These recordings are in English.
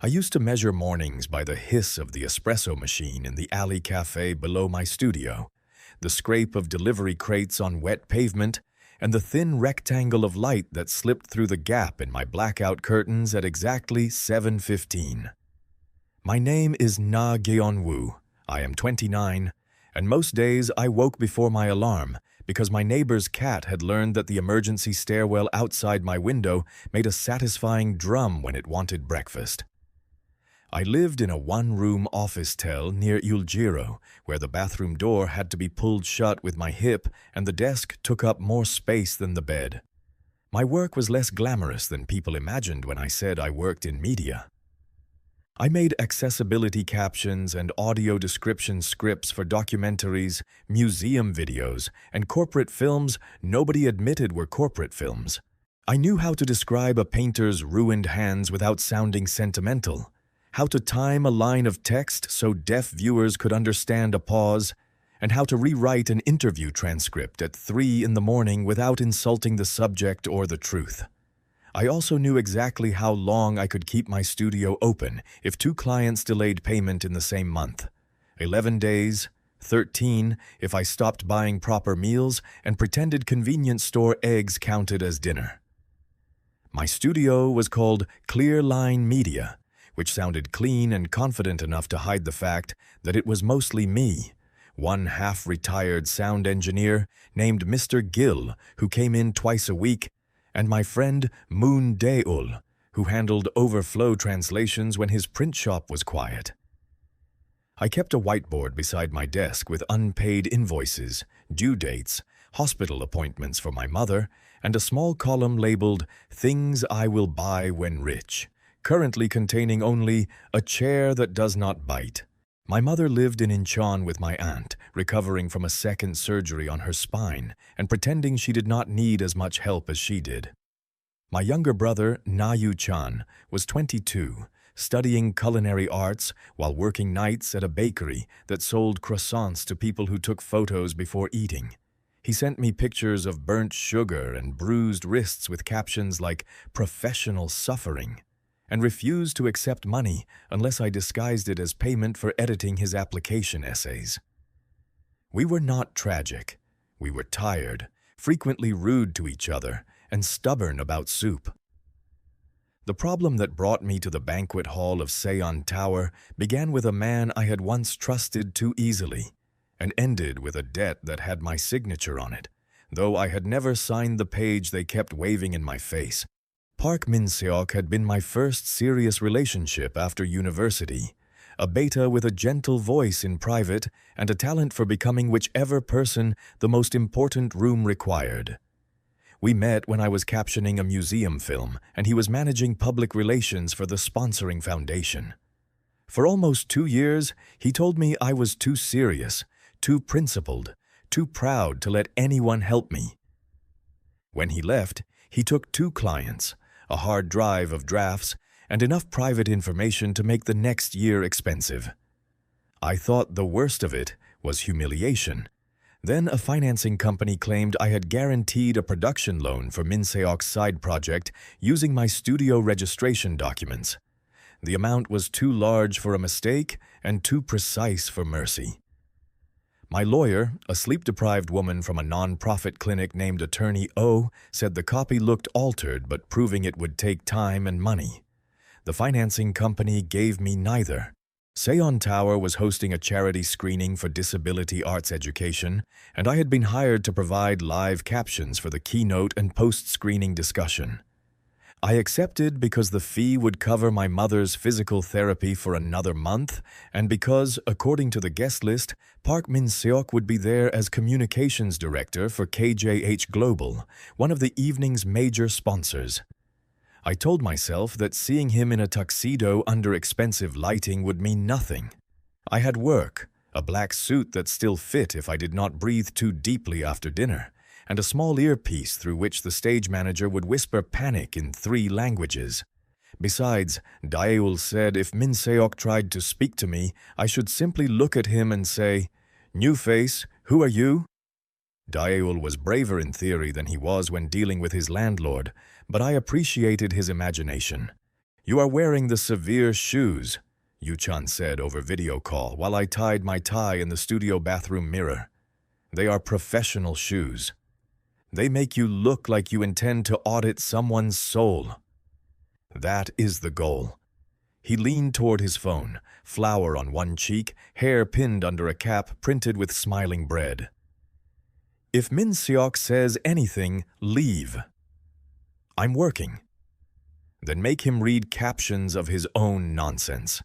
I used to measure mornings by the hiss of the espresso machine in the alley cafe below my studio, the scrape of delivery crates on wet pavement, and the thin rectangle of light that slipped through the gap in my blackout curtains at exactly 7:15. My name is Geon-woo. I am 29, and most days I woke before my alarm because my neighbor's cat had learned that the emergency stairwell outside my window made a satisfying drum when it wanted breakfast. I lived in a one-room office tel near Uljiro, where the bathroom door had to be pulled shut with my hip and the desk took up more space than the bed. My work was less glamorous than people imagined when I said I worked in media. I made accessibility captions and audio description scripts for documentaries, museum videos, and corporate films nobody admitted were corporate films. I knew how to describe a painter's ruined hands without sounding sentimental, how to time a line of text so deaf viewers could understand a pause, and how to rewrite an interview transcript at 3 in the morning without insulting the subject or the truth. I also knew exactly how long I could keep my studio open if 2 clients delayed payment in the same month. 11 days, 13 if I stopped buying proper meals and pretended convenience store eggs counted as dinner. My studio was called Clear Line Media, which sounded clean and confident enough to hide the fact that it was mostly me, one half-retired sound engineer named Mr. Gill, who came in twice a week, and my friend Moon Dae-ul, who handled overflow translations when his print shop was quiet. I kept a whiteboard beside my desk with unpaid invoices, due dates, hospital appointments for my mother, and a small column labeled "Things I Will Buy When Rich," currently containing only "a chair that does not bite." My mother lived in Incheon with my aunt, recovering from a second surgery on her spine and pretending she did not need as much help as she did. My younger brother, Na-yu-chan, was 22, studying culinary arts while working nights at a bakery that sold croissants to people who took photos before eating. He sent me pictures of burnt sugar and bruised wrists with captions like "professional suffering," and refused to accept money unless I disguised it as payment for editing his application essays. We were not tragic. We were tired, frequently rude to each other, and stubborn about soup. The problem that brought me to the banquet hall of Seoul Tower began with a man I had once trusted too easily, and ended with a debt that had my signature on it, though I had never signed the page they kept waving in my face. Park Min-seok had been my first serious relationship after university, a beta with a gentle voice in private and a talent for becoming whichever person the most important room required. We met when I was captioning a museum film, and he was managing public relations for the sponsoring foundation. For almost 2 years, he told me I was too serious, too principled, too proud to let anyone help me. When he left, he took 2 clients, a hard drive of drafts, and enough private information to make the next year expensive. I thought the worst of it was humiliation. Then a financing company claimed I had guaranteed a production loan for Min-seok's side project using my studio registration documents. The amount was too large for a mistake and too precise for mercy. My lawyer, a sleep-deprived woman from a non-profit clinic named Attorney O, said the copy looked altered but proving it would take time and money. The financing company gave me neither. Seoul Tower was hosting a charity screening for disability arts education, and I had been hired to provide live captions for the keynote and post-screening discussion. I accepted because the fee would cover my mother's physical therapy for another month, and because, according to the guest list, Park Min-seok would be there as communications director for KJH Global, one of the evening's major sponsors. I told myself that seeing him in a tuxedo under expensive lighting would mean nothing. I had work, a black suit that still fit if I did not breathe too deeply after dinner, and a small earpiece through which the stage manager would whisper panic in 3 languages. Besides, Dae-ul said if Min-seok tried to speak to me, I should simply look at him and say, "New face, who are you?" Dae-ul was braver in theory than he was when dealing with his landlord, but I appreciated his imagination. "You are wearing the severe shoes," Yu-chan said over video call while I tied my tie in the studio bathroom mirror. "They are professional shoes. They make you look like you intend to audit someone's soul." That is the goal. He leaned toward his phone, flour on one cheek, hair pinned under a cap printed with smiling bread. "If Min-seok says anything, leave." "I'm working." "Then make him read captions of his own nonsense."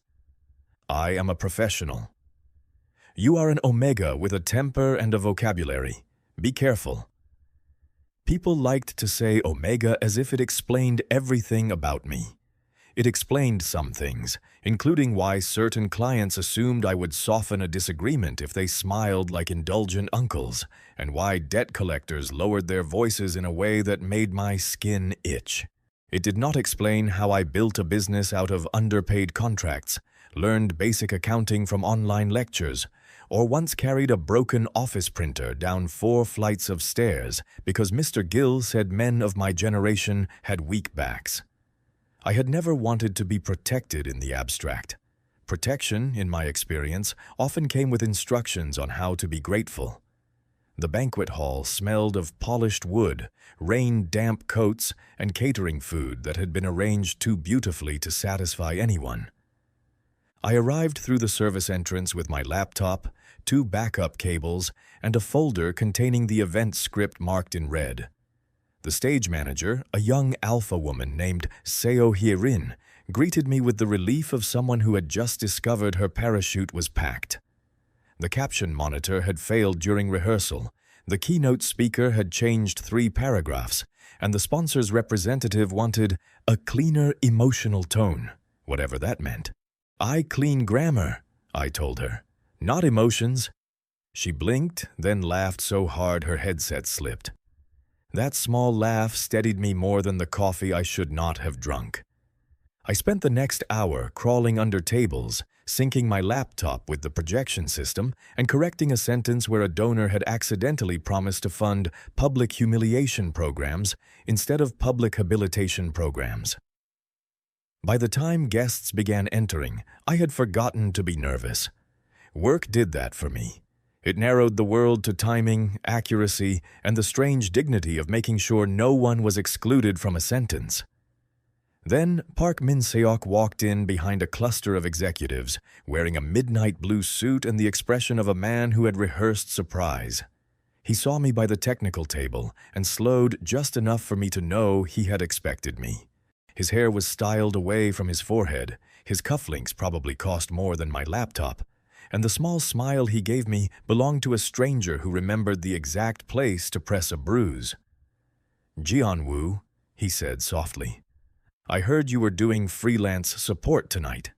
"I am a professional." "You are an omega with a temper and a vocabulary. Be careful." People liked to say omega as if it explained everything about me. It explained some things, including why certain clients assumed I would soften a disagreement if they smiled like indulgent uncles, and why debt collectors lowered their voices in a way that made my skin itch. It did not explain how I built a business out of underpaid contracts, learned basic accounting from online lectures, or once carried a broken office printer down 4 flights of stairs because Mr. Gill said men of my generation had weak backs. I had never wanted to be protected in the abstract. Protection, in my experience, often came with instructions on how to be grateful. The banquet hall smelled of polished wood, rain-damp coats, and catering food that had been arranged too beautifully to satisfy anyone. I arrived through the service entrance with my laptop, 2 backup cables, and a folder containing the event script marked in red. The stage manager, a young alpha woman named Seo Jae-won, greeted me with the relief of someone who had just discovered her parachute was packed. The caption monitor had failed during rehearsal, the keynote speaker had changed 3 paragraphs, and the sponsor's representative wanted a cleaner emotional tone, whatever that meant. "I clean grammar," I told her, "not emotions." She blinked, then laughed so hard her headset slipped. That small laugh steadied me more than the coffee I should not have drunk. I spent the next hour crawling under tables, syncing my laptop with the projection system, and correcting a sentence where a donor had accidentally promised to fund public humiliation programs instead of public habilitation programs. By the time guests began entering, I had forgotten to be nervous. Work did that for me. It narrowed the world to timing, accuracy, and the strange dignity of making sure no one was excluded from a sentence. Then Park Min-seok walked in behind a cluster of executives, wearing a midnight blue suit and the expression of a man who had rehearsed surprise. He saw me by the technical table and slowed just enough for me to know he had expected me. His hair was styled away from his forehead, his cufflinks probably cost more than my laptop, and the small smile he gave me belonged to a stranger who remembered the exact place to press a bruise. "Geon-woo," he said softly, "I heard you were doing freelance support tonight."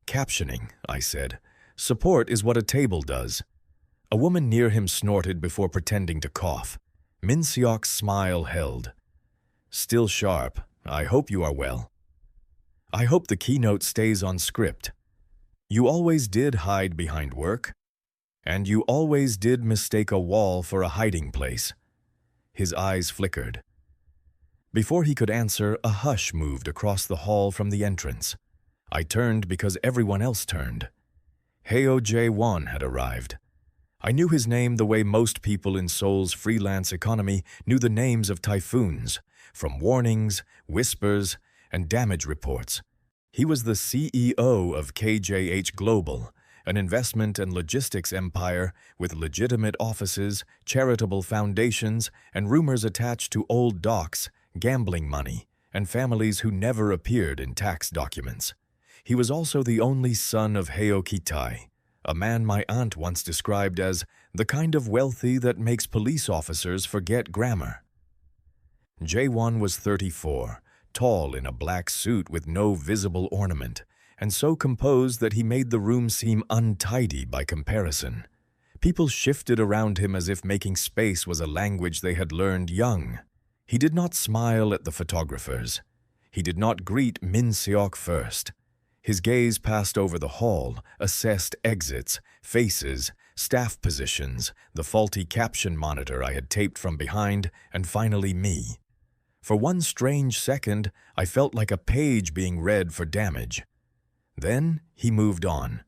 "Captioning," I said. "Support is what a table does." A woman near him snorted before pretending to cough. Min-seok's smile held. "Still sharp. I hope you are well." "I hope the keynote stays on script." "You always did hide behind work. And you always did mistake a wall for a hiding place." His eyes flickered. Before he could answer, a hush moved across the hall from the entrance. I turned because everyone else turned. Heo Jae-won had arrived. I knew his name the way most people in Seoul's freelance economy knew the names of typhoons, from warnings, whispers, and damage reports. He was the CEO of KJH Global, an investment and logistics empire with legitimate offices, charitable foundations, and rumors attached to old docks, gambling money, and families who never appeared in tax documents. He was also the only son of Heo Jae-won, a man my aunt once described as the kind of wealthy that makes police officers forget grammar. Jae-won was 34, tall in a black suit with no visible ornament, and so composed that he made the room seem untidy by comparison. People shifted around him as if making space was a language they had learned young. He did not smile at the photographers. He did not greet Min-seok first. His gaze passed over the hall, assessed exits, faces, staff positions, the faulty caption monitor I had taped from behind, and finally me. For one strange second, I felt like a page being read for damage. Then he moved on.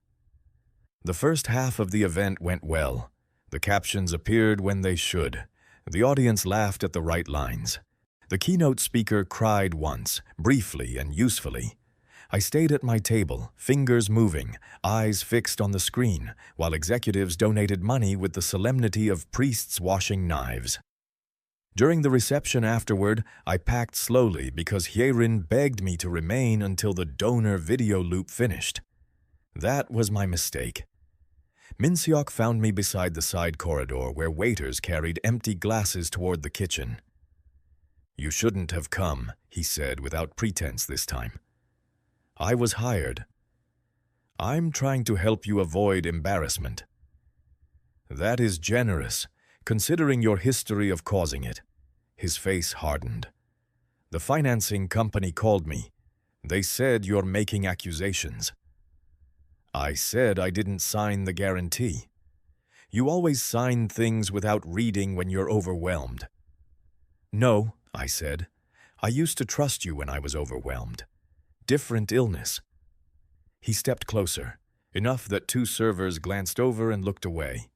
The first half of the event went well. The captions appeared when they should. The audience laughed at the right lines. The keynote speaker cried once, briefly and usefully. I stayed at my table, fingers moving, eyes fixed on the screen, while executives donated money with the solemnity of priests washing knives. During the reception afterward, I packed slowly because Hyerin begged me to remain until the donor video loop finished. That was my mistake. Min-seok found me beside the side corridor where waiters carried empty glasses toward the kitchen. "You shouldn't have come," he said without pretense this time. "I was hired. I'm trying to help you avoid embarrassment." "That is generous, considering your history of causing it." His face hardened. "The financing company called me. They said you're making accusations." I said I didn't sign the guarantee. "You always sign things without reading when you're overwhelmed." "No," I said. "I used to trust you when I was overwhelmed. Different illness." He stepped closer, enough that two servers glanced over and looked away.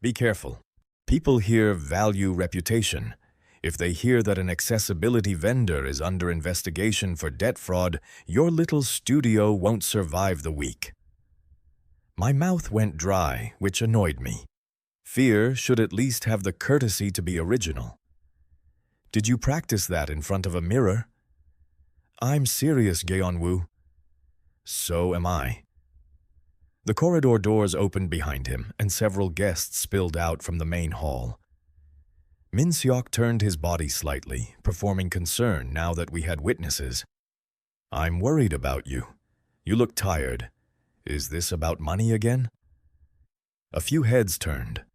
"Be careful. People here value reputation. If they hear that an accessibility vendor is under investigation for debt fraud, your little studio won't survive the week." My mouth went dry, which annoyed me. Fear should at least have the courtesy to be original. "Did you practice that in front of a mirror?" "I'm serious, Geon-woo." "So am I." The corridor doors opened behind him, and several guests spilled out from the main hall. Min-seok turned his body slightly, performing concern now that we had witnesses. "I'm worried about you. You look tired. Is this about money again?" A few heads turned.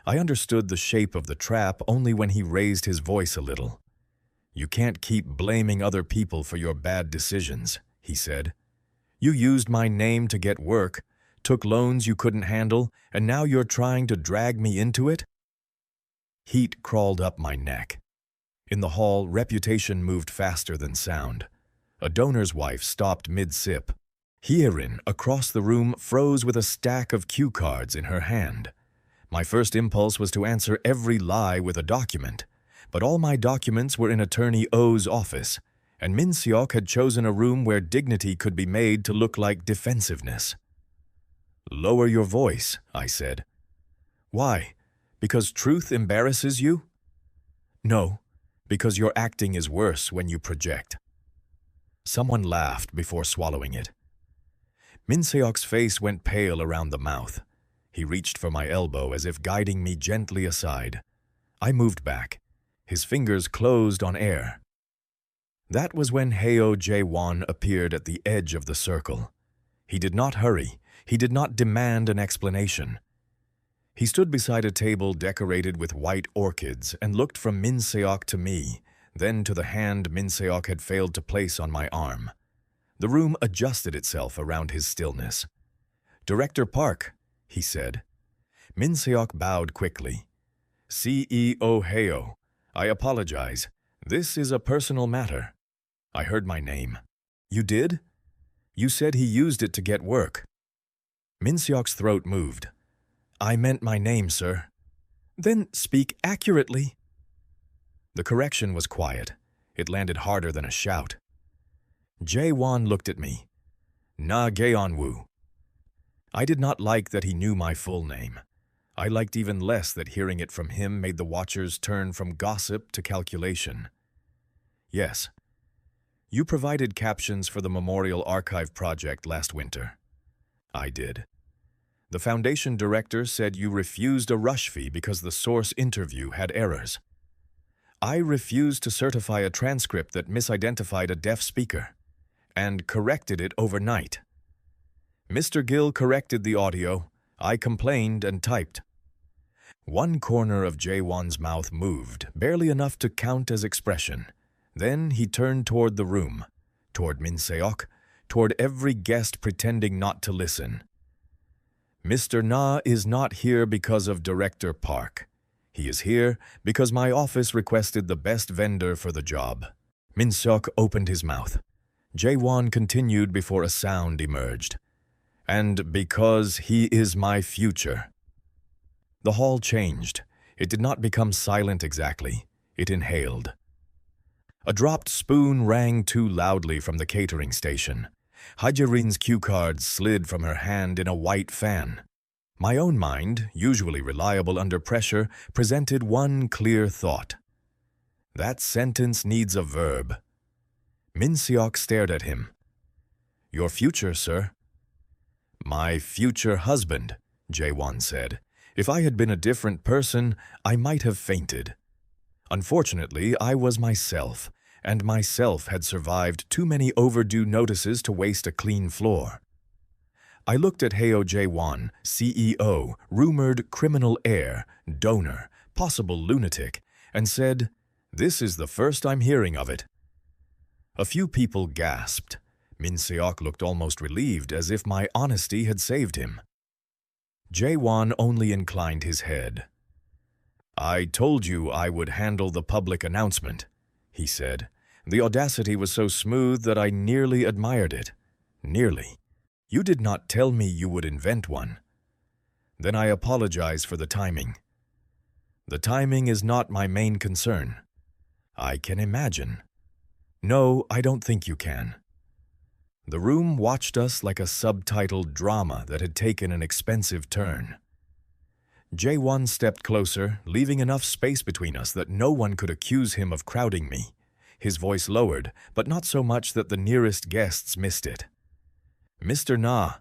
I understood the shape of the trap only when he raised his voice a little. "You can't keep blaming other people for your bad decisions," he said. "You used my name to get work, took loans you couldn't handle, and now you're trying to drag me into it?" Heat crawled up my neck. In the hall, reputation moved faster than sound. A donor's wife stopped mid-sip. Hyerin, across the room, froze with a stack of cue cards in her hand. My first impulse was to answer every lie with a document, but all my documents were in Attorney Oh's office, and Min-seok had chosen a room where dignity could be made to look like defensiveness. "Lower your voice," I said. "Why? Because truth embarrasses you?" "No, because your acting is worse when you project." Someone laughed before swallowing it. Min-seok's face went pale around the mouth. He reached for my elbow as if guiding me gently aside. I moved back. His fingers closed on air. That was when Heo Jae-won appeared at the edge of the circle. He did not hurry. He did not demand an explanation. He stood beside a table decorated with white orchids and looked from Min-seok to me, then to the hand Min-seok had failed to place on my arm. The room adjusted itself around his stillness. "Director Park," he said. Min-seok bowed quickly. "CEO Heo, I apologize. This is a personal matter." I heard my name. "You did? You said he used it to get work." Min-seok's throat moved. "I meant my name, sir." "Then speak accurately." The correction was quiet. It landed harder than a shout. Jae-won looked at me. "Na Geon-woo." I did not like that he knew my full name. I liked even less that hearing it from him made the watchers turn from gossip to calculation. "Yes. You provided captions for the Memorial Archive project last winter." "I did." "The foundation director said you refused a rush fee because the source interview had errors." "I refused to certify a transcript that misidentified a deaf speaker and corrected it overnight. Mr. Gill corrected the audio. I complained and typed." One corner of Jae-won's mouth moved, barely enough to count as expression. Then he turned toward the room, toward Min-seok, toward every guest pretending not to listen. "Mr. Na is not here because of Director Park. He is here because my office requested the best vendor for the job. Min-seok opened his mouth. Jae-won continued before a sound emerged. And because he is my future. The hall changed. It did not become silent exactly. It inhaled. A dropped spoon rang too loudly from the catering station. Heo Jae-won's cue cards slid from her hand in a white fan. My own mind, usually reliable under pressure, presented one clear thought. That sentence needs a verb. Min-seok stared at him. Your future, sir. My future husband, Jae-won said. If I had been a different person, I might have fainted. Unfortunately, I was myself, and myself had survived too many overdue notices to waste a clean floor. I looked at Heo Jae-won, CEO, rumored criminal heir, donor, possible lunatic, and said, "This is the first I'm hearing of it." A few people gasped. Min-seok looked almost relieved, as if my honesty had saved him. Jae-won only inclined his head. "I told you I would handle the public announcement," he said. The audacity was so smooth that I nearly admired it. Nearly. You did not tell me you would invent one. Then I apologize for the timing. The timing is not my main concern. I can imagine. No, I don't think you can. The room watched us like a subtitled drama that had taken an expensive turn. Jae-won stepped closer, leaving enough space between us that no one could accuse him of crowding me. His voice lowered, but not so much that the nearest guests missed it. "Mr. Na,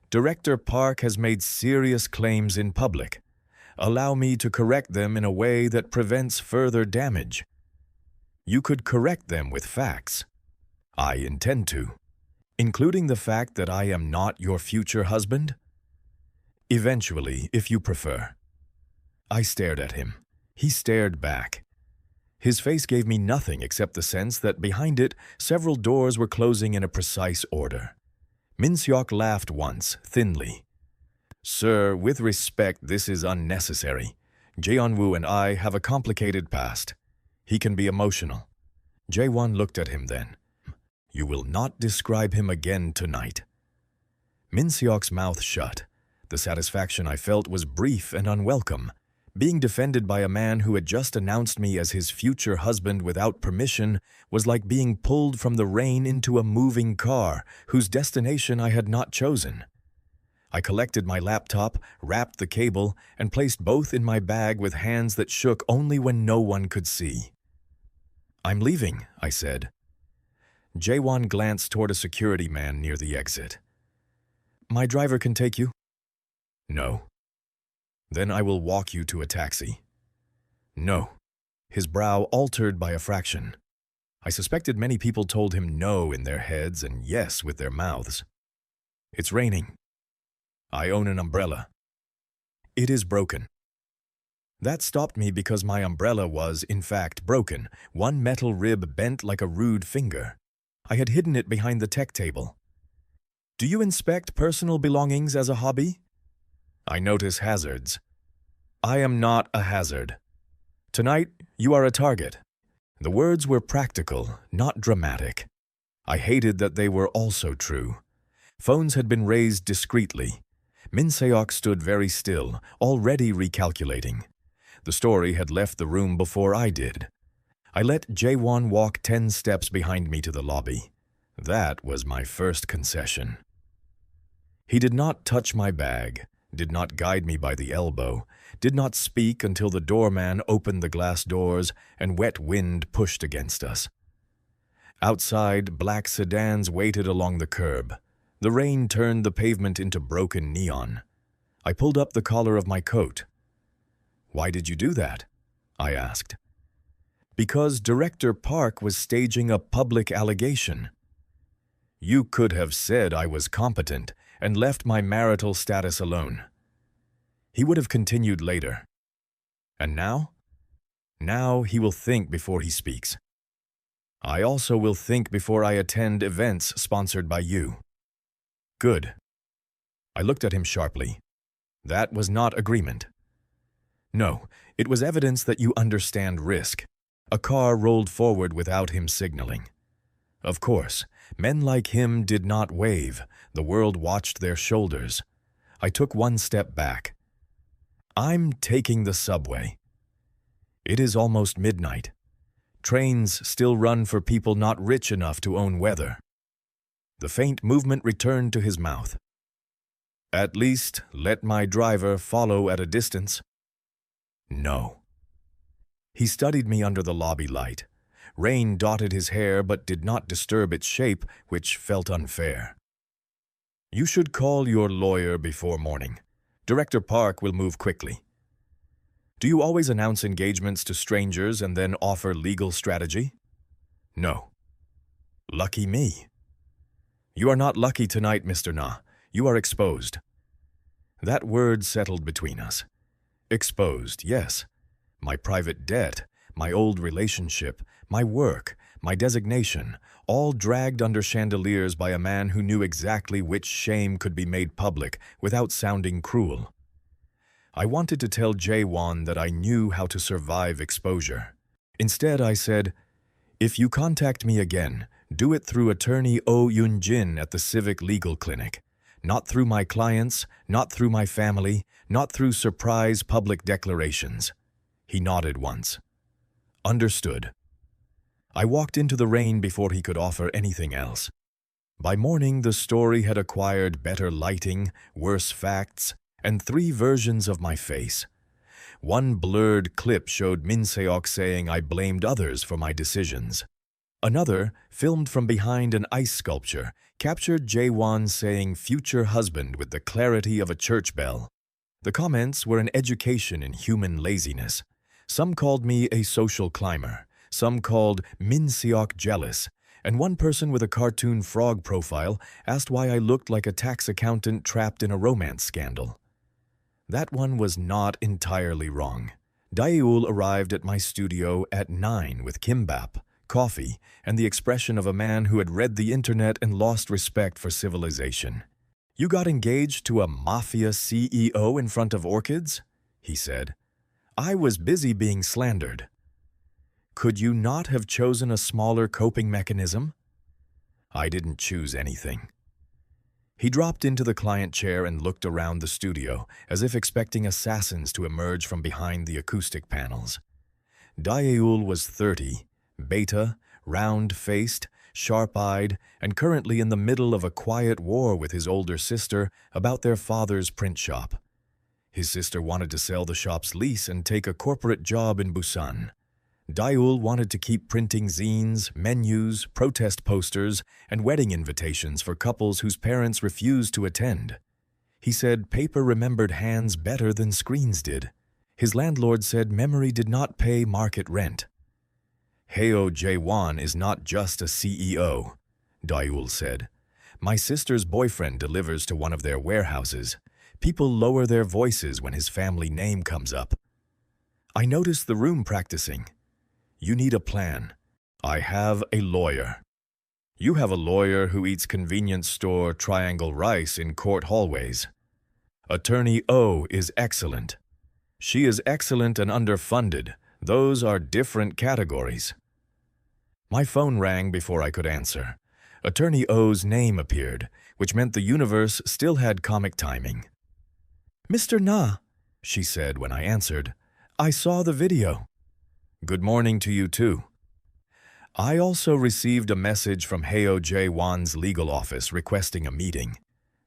Director Park has made serious claims in public. Allow me to correct them in a way that prevents further damage. You could correct them with facts. I intend to. Including the fact that I am not your future husband? Eventually, if you prefer." I stared at him. He stared back. His face gave me nothing except the sense that behind it, several doors were closing in a precise order. Min-seok laughed once, thinly. "Sir, with respect, this is unnecessary. Geon-woo and I have a complicated past. He can be emotional." Jae-won looked at him then. "You will not describe him again tonight." Min-seok's mouth shut. The satisfaction I felt was brief and unwelcome. Being defended by a man who had just announced me as his future husband without permission was like being pulled from the rain into a moving car whose destination I had not chosen. I collected my laptop, wrapped the cable, and placed both in my bag with hands that shook only when no one could see. "I'm leaving," I said. Jae-won glanced toward a security man near the exit. "My driver can take you?" "No." "Then I will walk you to a taxi." "No." His brow altered by a fraction. I suspected many people told him no in their heads and yes with their mouths. "It's raining." "I own an umbrella." "It is broken." That stopped me because my umbrella was, in fact, broken, one metal rib bent like a rude finger. I had hidden it behind the tech table. "Do you inspect personal belongings as a hobby?" "I notice hazards." "I am not a hazard. Tonight, you are a target." The words were practical, not dramatic. I hated that they were also true. Phones had been raised discreetly. Min-seok stood very still, already recalculating. The story had left the room before I did. I let Jae-won walk 10 steps behind me to the lobby. That was my first concession. He did not touch my bag, did not guide me by the elbow, did not speak until the doorman opened the glass doors and wet wind pushed against us. Outside, black sedans waited along the curb. The rain turned the pavement into broken neon. I pulled up the collar of my coat. "Why did you do that?" I asked. "Because Director Park was staging a public allegation." "You could have said I was competent and left my marital status alone." He would have continued later. "And now?" "Now he will think before he speaks. I also will think before I attend events sponsored by you." "Good." I looked at him sharply. That was not agreement. No, it was evidence that you understand risk. A car rolled forward without him signaling. Of course, men like him did not wave. The world watched their shoulders. I took one step back. I'm taking the subway. It is almost midnight. Trains still run for people not rich enough to own weather. The faint movement returned to his mouth. At least let my driver follow at a distance. No. He studied me under the lobby light. Rain dotted his hair but did not disturb its shape, which felt unfair. You should call your lawyer before morning. Director Park will move quickly. Do you always announce engagements to strangers and then offer legal strategy? No. Lucky me. You are not lucky tonight, Mr. Na. You are exposed. That word settled between us. Exposed, yes. My private debt, my old relationship, my work, my designation, all dragged under chandeliers by a man who knew exactly which shame could be made public without sounding cruel. I wanted to tell Jae-won that I knew how to survive exposure. Instead, I said, if you contact me again, do it through attorney Oh Yoon-jin at the Civic Legal Clinic. Not through my clients, not through my family, not through surprise public declarations. He nodded once. Understood. I walked into the rain before he could offer anything else. By morning, the story had acquired better lighting, worse facts, and 3 versions of my face. One blurred clip showed Min-seok saying I blamed others for my decisions. Another, filmed from behind an ice sculpture, captured Jae-won saying future husband with the clarity of a church bell. The comments were an education in human laziness. Some called me a social climber, some called Min-seok jealous, and one person with a cartoon frog profile asked why I looked like a tax accountant trapped in a romance scandal. That one was not entirely wrong. Daeul arrived at my studio at 9 with kimbap, coffee, and the expression of a man who had read the internet and lost respect for civilization. You got engaged to a mafia CEO in front of orchids? He said. I was busy being slandered. Could you not have chosen a smaller coping mechanism? I didn't choose anything. He dropped into the client chair and looked around the studio, as if expecting assassins to emerge from behind the acoustic panels. Daeul was 30, beta, round-faced, sharp-eyed, and currently in the middle of a quiet war with his older sister about their father's print shop. His sister wanted to sell the shop's lease and take a corporate job in Busan. Daeul wanted to keep printing zines, menus, protest posters, and wedding invitations for couples whose parents refused to attend. He said paper remembered hands better than screens did. His landlord said memory did not pay market rent. Heo Jae-won is not just a CEO, Daeul said. My sister's boyfriend delivers to one of their warehouses. People lower their voices when his family name comes up. I noticed the room practicing. You need a plan. I have a lawyer. You have a lawyer who eats convenience store triangle rice in court hallways. Attorney O is excellent. She is excellent and underfunded. Those are different categories. My phone rang before I could answer. Attorney O's name appeared, which meant the universe still had comic timing. Mr. Na, she said when I answered, I saw the video. Good morning to you too. I also received a message from Heo Jae-won's legal office requesting a meeting.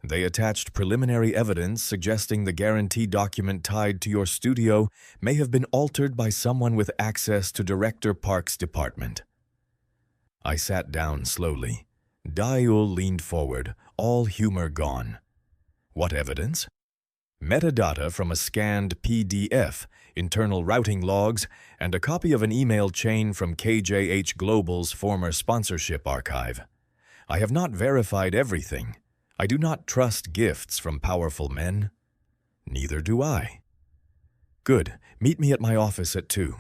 They attached preliminary evidence suggesting the guarantee document tied to your studio may have been altered by someone with access to Director Park's department. I sat down slowly. Daeul leaned forward, all humor gone. What evidence? Metadata from a scanned PDF, internal routing logs, and a copy of an email chain from KJH Global's former sponsorship archive. I have not verified everything. I do not trust gifts from powerful men. Neither do I. Good. Meet me at my office at 2.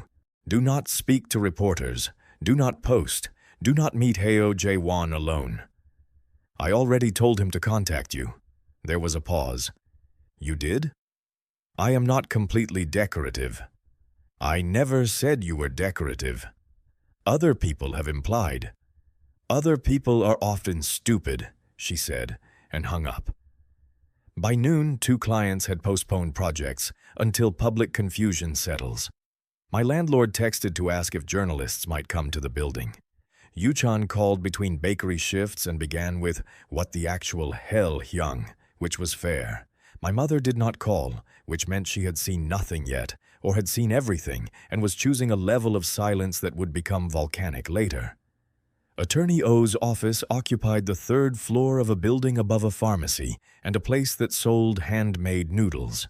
Do not speak to reporters. Do not post. Do not meet Heo Jae-won alone. I already told him to contact you. There was a pause. You did? I am not completely decorative. I never said you were decorative. Other people have implied. Other people are often stupid, she said, and hung up. By noon, 2 clients had postponed projects until public confusion settles. My landlord texted to ask if journalists might come to the building. Yuchan called between bakery shifts and began with "What the actual hell, Hyung," which was fair. My mother did not call, which meant she had seen nothing yet, or had seen everything, and was choosing a level of silence that would become volcanic later. Attorney O's office occupied the 3rd floor of a building above a pharmacy and a place that sold handmade noodles.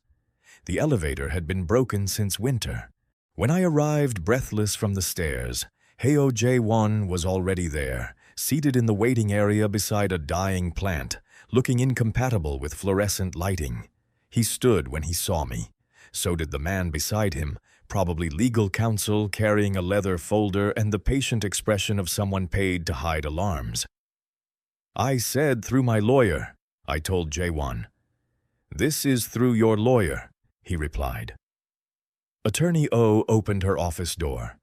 The elevator had been broken since winter. When I arrived breathless from the stairs, Heo Jae-won was already there, seated in the waiting area beside a dying plant, looking incompatible with fluorescent lighting. He stood when he saw me. So did the man beside him, probably legal counsel carrying a leather folder and the patient expression of someone paid to hide alarms. "I said through my lawyer," I told Jae-won. "This is through your lawyer," he replied. Attorney O opened her office door.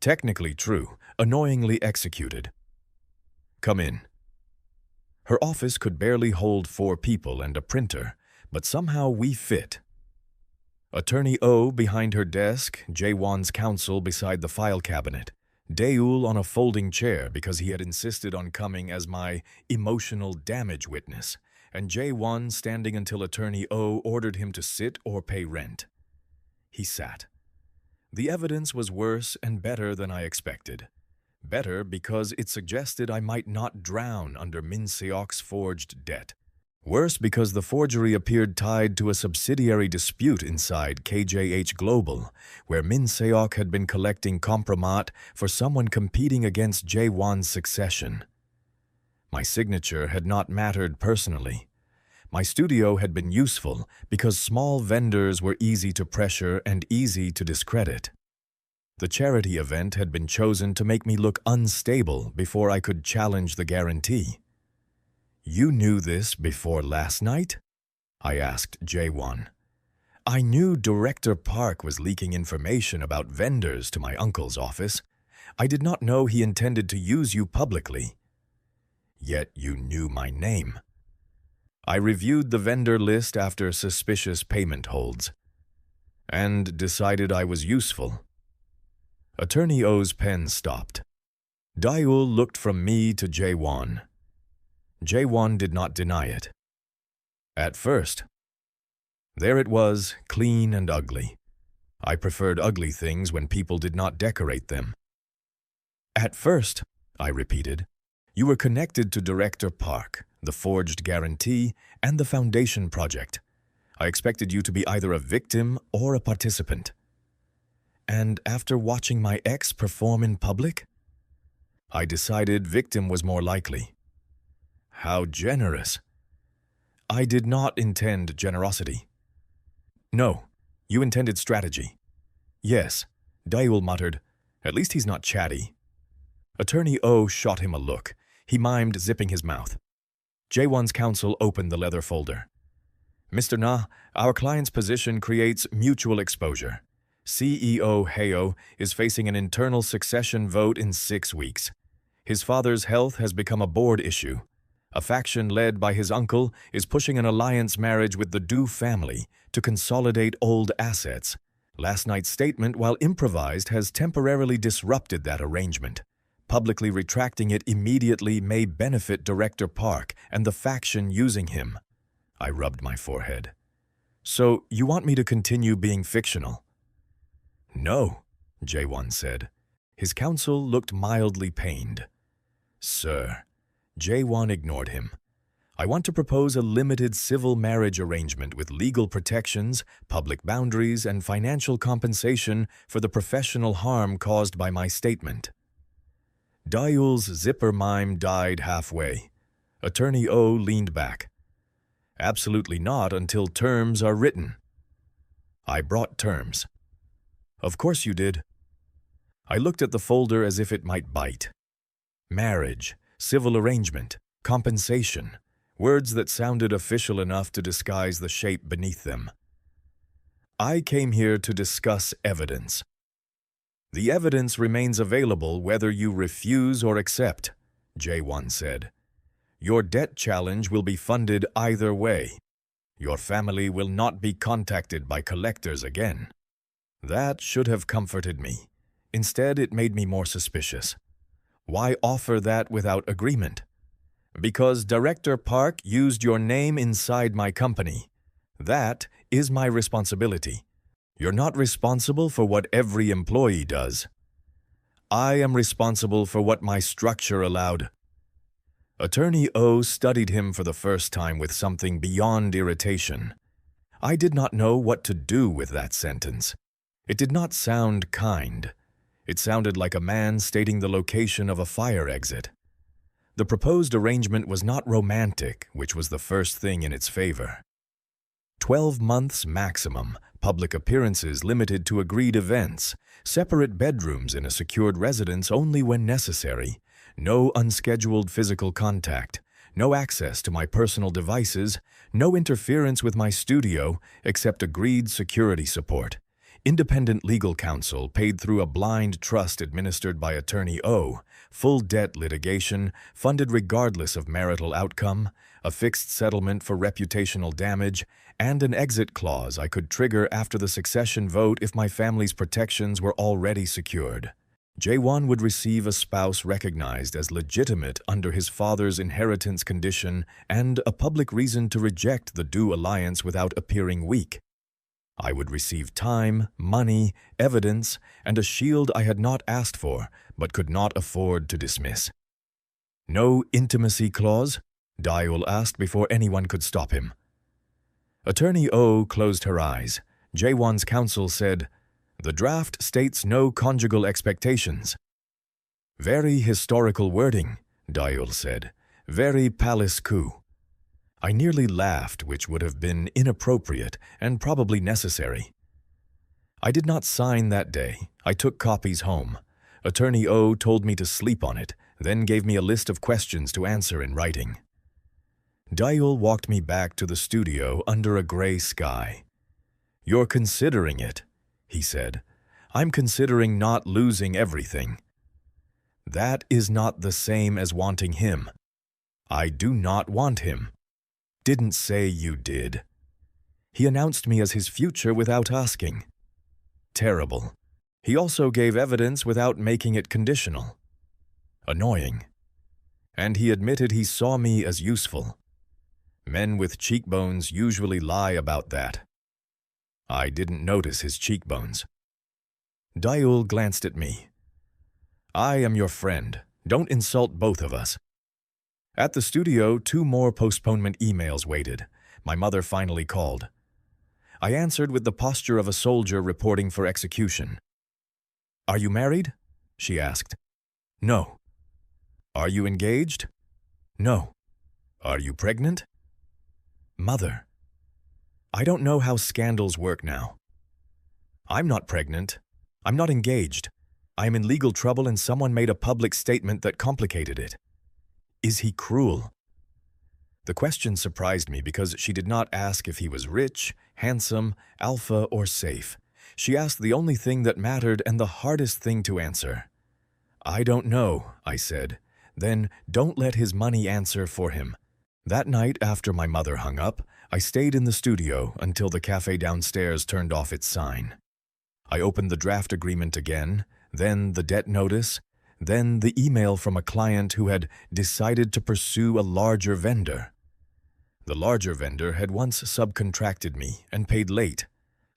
Technically true, annoyingly executed. "Come in." Her office could barely hold 4 people and a printer, but somehow we fit. Attorney O behind her desk, Jae-won's counsel beside the file cabinet, Daeul on a folding chair because he had insisted on coming as my emotional damage witness, and Jae-won standing until Attorney O ordered him to sit or pay rent. He sat. The evidence was worse and better than I expected. Better because it suggested I might not drown under Min-seok's forged debt. Worse because the forgery appeared tied to a subsidiary dispute inside KJH Global, where Min-seok had been collecting compromat for someone competing against Jae-won's succession. My signature had not mattered personally. My studio had been useful because small vendors were easy to pressure and easy to discredit. The charity event had been chosen to make me look unstable before I could challenge the guarantee. "You knew this before last night?" I asked Jae-won. "I knew Director Park was leaking information about vendors to my uncle's office. I did not know he intended to use you publicly. Yet you knew my name." I reviewed the vendor list after suspicious payment holds and decided I was useful. Attorney O's pen stopped. Daeul looked from me to Jae-won. Jae-won did not deny it. At first. There it was, clean and ugly. I preferred ugly things when people did not decorate them. "At first," I repeated, "you were connected to Director Park, the forged guarantee, and the foundation project. I expected you to be either a victim or a participant. And after watching my ex perform in public, I decided victim was more likely." How generous. I did not intend generosity. "No, you intended strategy." "Yes," Daeul muttered. "At least he's not chatty." Attorney O shot him a look. He mimed zipping his mouth. Jae-won's counsel opened the leather folder. "Mr. Na, our client's position creates mutual exposure. CEO Heo is facing an internal succession vote in 6 weeks. His father's health has become a board issue. A faction led by his uncle is pushing an alliance marriage with the Du family to consolidate old assets. Last night's statement, while improvised, has temporarily disrupted that arrangement. Publicly retracting it immediately may benefit Director Park and the faction using him." I rubbed my forehead. "So you want me to continue being fictional?" "No," Jae-won said. His counsel looked mildly pained. "Sir." Jae-won ignored him. "I want to propose a limited civil marriage arrangement with legal protections, public boundaries, and financial compensation for the professional harm caused by my statement." Daeul's zipper mime died halfway. Attorney O leaned back. "Absolutely not until terms are written." I brought terms. "Of course you did." I looked at the folder as if it might bite. Marriage, civil arrangement, compensation, words that sounded official enough to disguise the shape beneath them. I came here to discuss evidence. The evidence remains available whether you refuse or accept, Jae-won said. Your debt challenge will be funded either way. Your family will not be contacted by collectors again. That should have comforted me. Instead, it made me more suspicious. Why offer that without agreement? Because Director Park used your name inside my company. That is my responsibility. You're not responsible for what every employee does. I am responsible for what my structure allowed. Attorney Oh studied him for the first time with something beyond irritation. I did not know what to do with that sentence. It did not sound kind. It sounded like a man stating the location of a fire exit. The proposed arrangement was not romantic, which was the first thing in its favor. 12 months maximum, public appearances limited to agreed events, separate bedrooms in a secured residence only when necessary, no unscheduled physical contact, no access to my personal devices, no interference with my studio except agreed security support, independent legal counsel paid through a blind trust administered by Attorney Oh, full debt litigation funded regardless of marital outcome, a fixed settlement for reputational damage, and an exit clause I could trigger after the succession vote if my family's protections were already secured. Jae-won would receive a spouse recognized as legitimate under his father's inheritance condition and a public reason to reject the due alliance without appearing weak. I would receive time, money, evidence, and a shield I had not asked for but could not afford to dismiss. No intimacy clause? Daeul asked before anyone could stop him. Attorney Oh closed her eyes. Jae-won's counsel said, "The draft states no conjugal expectations." "Very historical wording," Daeul said. "Very palace coup." I nearly laughed, which would have been inappropriate and probably necessary. I did not sign that day. I took copies home. Attorney Oh told me to sleep on it, then gave me a list of questions to answer in writing. Daeul walked me back to the studio under a gray sky. "You're considering it," he said. "I'm considering not losing everything." "That is not the same as wanting him." "I do not want him." "Didn't say you did." "He announced me as his future without asking." "Terrible." "He also gave evidence without making it conditional." "Annoying." "And he admitted he saw me as useful." "Men with cheekbones usually lie about that." I didn't notice his cheekbones. Daeul glanced at me. "I am your friend. Don't insult both of us." At the studio, 2 more postponement emails waited. My mother finally called. I answered with the posture of a soldier reporting for execution. "Are you married?" she asked. "No." "Are you engaged?" "No." "Are you pregnant?" "Mother." I don't know how scandals work now. I'm not pregnant. I'm not engaged. I am in legal trouble and someone made a public statement that complicated it. Is he cruel? The question surprised me because she did not ask if he was rich, handsome, alpha, or safe. She asked the only thing that mattered and the hardest thing to answer. "I don't know," I said. "Then don't let his money answer for him." That night, after my mother hung up, I stayed in the studio until the cafe downstairs turned off its sign. I opened the draft agreement again, then the debt notice, then the email from a client who had decided to pursue a larger vendor. The larger vendor had once subcontracted me and paid late.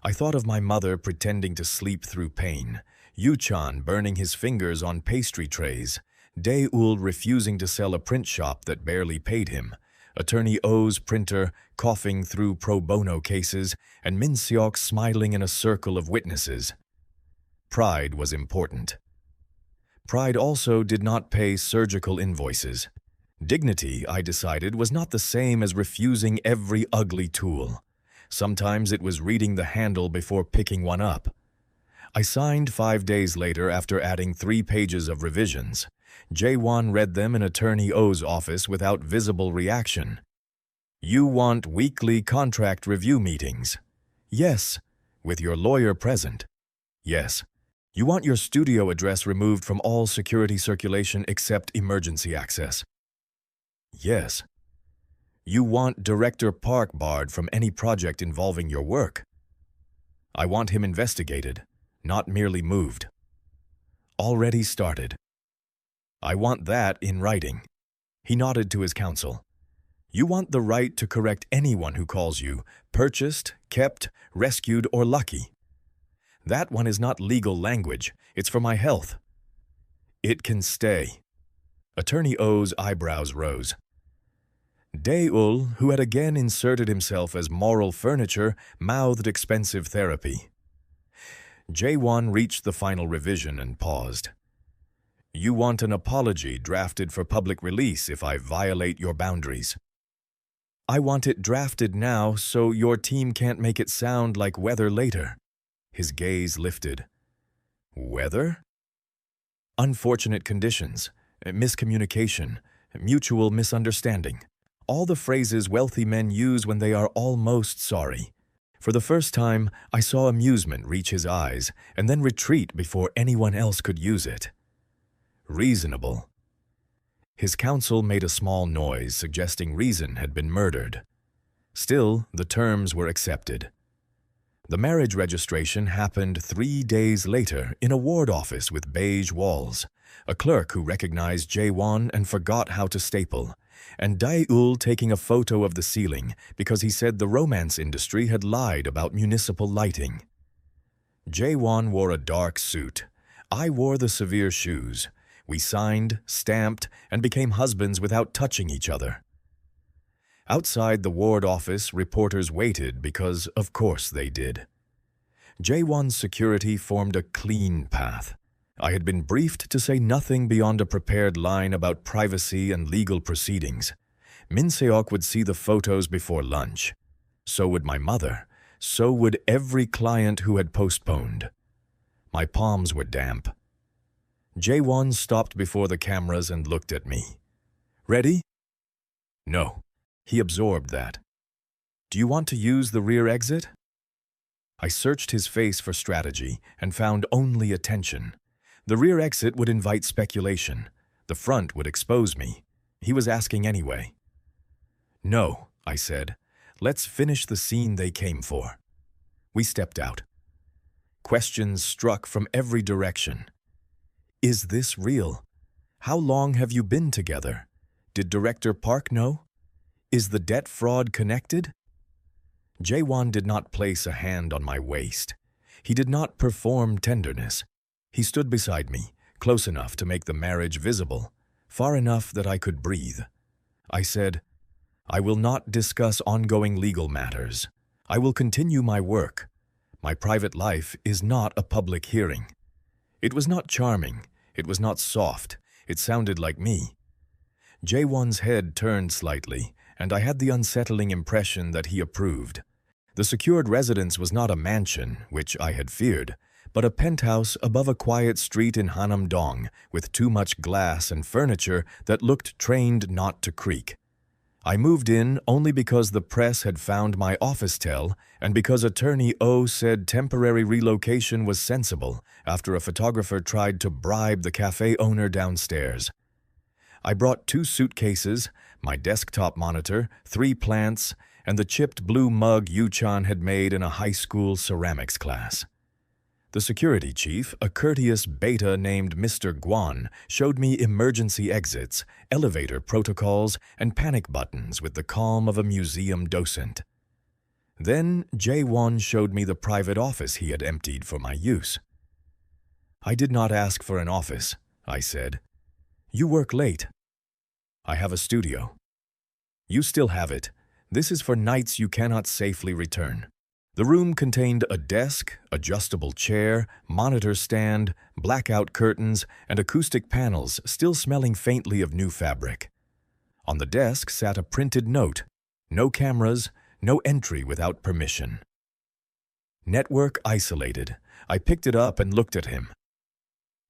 I thought of my mother pretending to sleep through pain, Yu-chan burning his fingers on pastry trays, Daeul refusing to sell a print shop that barely paid him, Attorney Oh's printer coughing through pro bono cases, and Min-seok smiling in a circle of witnesses. Pride was important. Pride also did not pay surgical invoices. Dignity, I decided, was not the same as refusing every ugly tool. Sometimes it was reading the handle before picking one up. I signed 5 days later after adding 3 pages of revisions. Jae-won read them in Attorney Oh's office without visible reaction. "You want weekly contract review meetings?" "Yes." With your lawyer present. Yes. You want your studio address removed from all security circulation except emergency access. Yes. You want Director Park barred from any project involving your work. I want him investigated, not merely moved. Already started. I want that in writing. He nodded to his counsel. You want the right to correct anyone who calls you purchased, kept, rescued, or lucky. That one is not legal language. It's for my health. It can stay. Attorney O's eyebrows rose. Dae-ul, who had again inserted himself as moral furniture, mouthed expensive therapy. Jae-won reached the final revision and paused. You want an apology drafted for public release if I violate your boundaries. I want it drafted now so your team can't make it sound like weather later. His gaze lifted. Weather? Unfortunate conditions, miscommunication, mutual misunderstanding. All the phrases wealthy men use when they are almost sorry. For the first time, I saw amusement reach his eyes and then retreat before anyone else could use it. Reasonable. His counsel made a small noise suggesting reason had been murdered. Still, the terms were accepted. The marriage registration happened 3 days later in a ward office with beige walls, a clerk who recognized Jae-won and forgot how to staple, and Dae-ul taking a photo of the ceiling because he said the romance industry had lied about municipal lighting. Jae-won wore a dark suit. I wore the severe shoes. We signed, stamped, and became husbands without touching each other. Outside the ward office, reporters waited because, of course, they did. Jae-won's security formed a clean path. I had been briefed to say nothing beyond a prepared line about privacy and legal proceedings. Min-seok would see the photos before lunch. So would my mother. So would every client who had postponed. My palms were damp. Jae-won stopped before the cameras and looked at me. Ready? No. He absorbed that. Do you want to use the rear exit? I searched his face for strategy and found only attention. The rear exit would invite speculation. The front would expose me. He was asking anyway. No, I said. Let's finish the scene they came for. We stepped out. Questions struck from every direction. Is this real? How long have you been together? Did Director Park know? Is the debt fraud connected? Jae-won did not place a hand on my waist. He did not perform tenderness. He stood beside me, close enough to make the marriage visible, far enough that I could breathe. I said, I will not discuss ongoing legal matters. I will continue my work. My private life is not a public hearing. It was not charming. It was not soft. It sounded like me. Jae-won's head turned slightly, and I had the unsettling impression that he approved. The secured residence was not a mansion, which I had feared, but a penthouse above a quiet street in Hanam-dong with too much glass and furniture that looked trained not to creak. I moved in only because the press had found my office tell and because Attorney O said temporary relocation was sensible after a photographer tried to bribe the cafe owner downstairs. I brought 2 suitcases, my desktop monitor, 3 plants, and the chipped blue mug Yu-chan had made in a high school ceramics class. The security chief, a courteous beta named Mr. Guan, showed me emergency exits, elevator protocols, and panic buttons with the calm of a museum docent. Then Jae-won showed me the private office he had emptied for my use. I did not ask for an office, I said. You work late. I have a studio. You still have it. This is for nights you cannot safely return. The room contained a desk, adjustable chair, monitor stand, blackout curtains, and acoustic panels still smelling faintly of new fabric. On the desk sat a printed note. No cameras, no entry without permission. Network isolated. I picked it up and looked at him.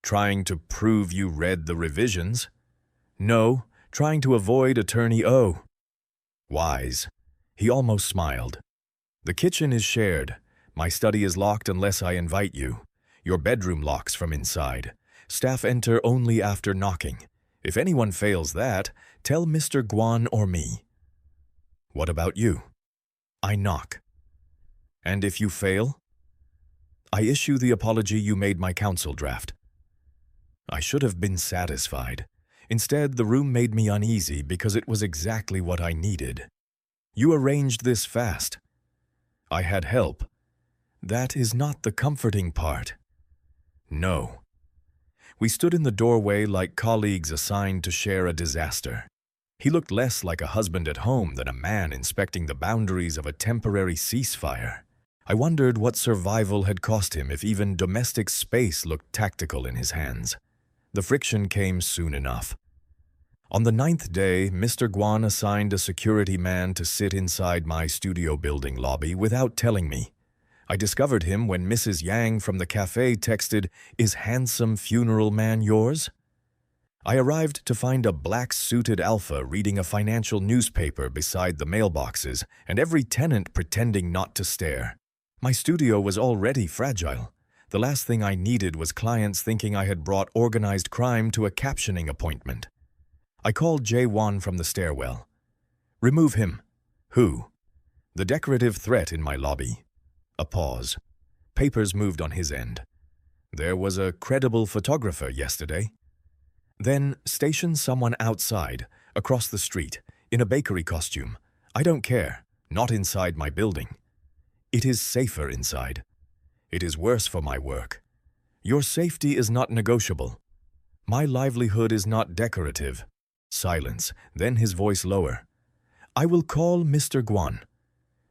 Trying to prove you read the revisions? No, trying to avoid Attorney O. Wise. He almost smiled. The kitchen is shared. My study is locked unless I invite you. Your bedroom locks from inside. Staff enter only after knocking. If anyone fails that, tell Mr. Gwon or me. What about you? I knock. And if you fail? I issue the apology you made my counsel draft. I should have been satisfied. Instead, the room made me uneasy because it was exactly what I needed. You arranged this fast. I had help. That is not the comforting part. No. We stood in the doorway like colleagues assigned to share a disaster. He looked less like a husband at home than a man inspecting the boundaries of a temporary ceasefire. I wondered what survival had cost him if even domestic space looked tactical in his hands. The friction came soon enough. On the 9th day, Mr. Gwon assigned a security man to sit inside my studio building lobby without telling me. I discovered him when Mrs. Yang from the cafe texted, "Is handsome funeral man yours?" I arrived to find a black-suited alpha reading a financial newspaper beside the mailboxes and every tenant pretending not to stare. My studio was already fragile. The last thing I needed was clients thinking I had brought organized crime to a captioning appointment. I called Jae-won from the stairwell. Remove him. Who? The decorative threat in my lobby. A pause. Papers moved on his end. There was a credible photographer yesterday. Then station someone outside, across the street, in a bakery costume. I don't care. Not inside my building. It is safer inside. It is worse for my work. Your safety is not negotiable. My livelihood is not decorative. Silence, then his voice lower. I will call Mr. Gwon.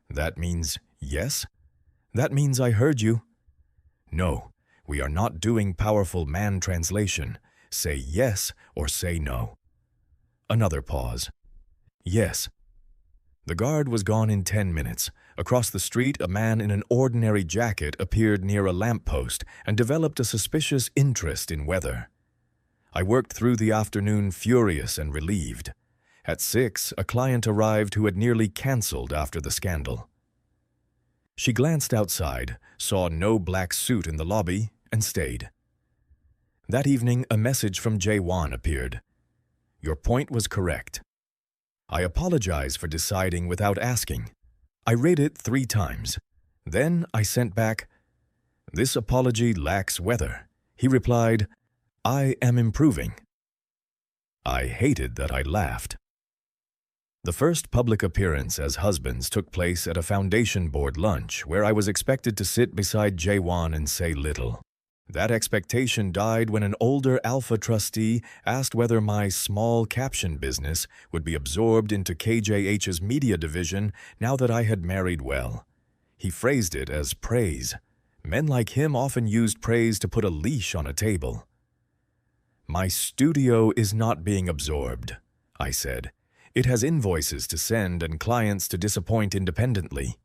That means yes? That means I heard you. No, we are not doing powerful man translation. Say yes or say no. Another pause. Yes. The guard was gone in 10 minutes. Across the street, a man in an ordinary jacket appeared near a lamppost and developed a suspicious interest in weather. I worked through the afternoon furious and relieved. At 6, a client arrived who had nearly canceled after the scandal. She glanced outside, saw no black suit in the lobby, and stayed. That evening, a message from Jae-won appeared. Your point was correct. I apologize for deciding without asking. I read it 3 times. Then I sent back, this apology lacks weather. He replied, I am improving. I hated that I laughed. The first public appearance as husbands took place at a foundation board lunch where I was expected to sit beside Jae-won and say little. That expectation died when an older alpha trustee asked whether my small caption business would be absorbed into KJH's media division now that I had married well. He phrased it as praise. Men like him often used praise to put a leash on a table. My studio is not being absorbed, I said. It has invoices to send and clients to disappoint independently.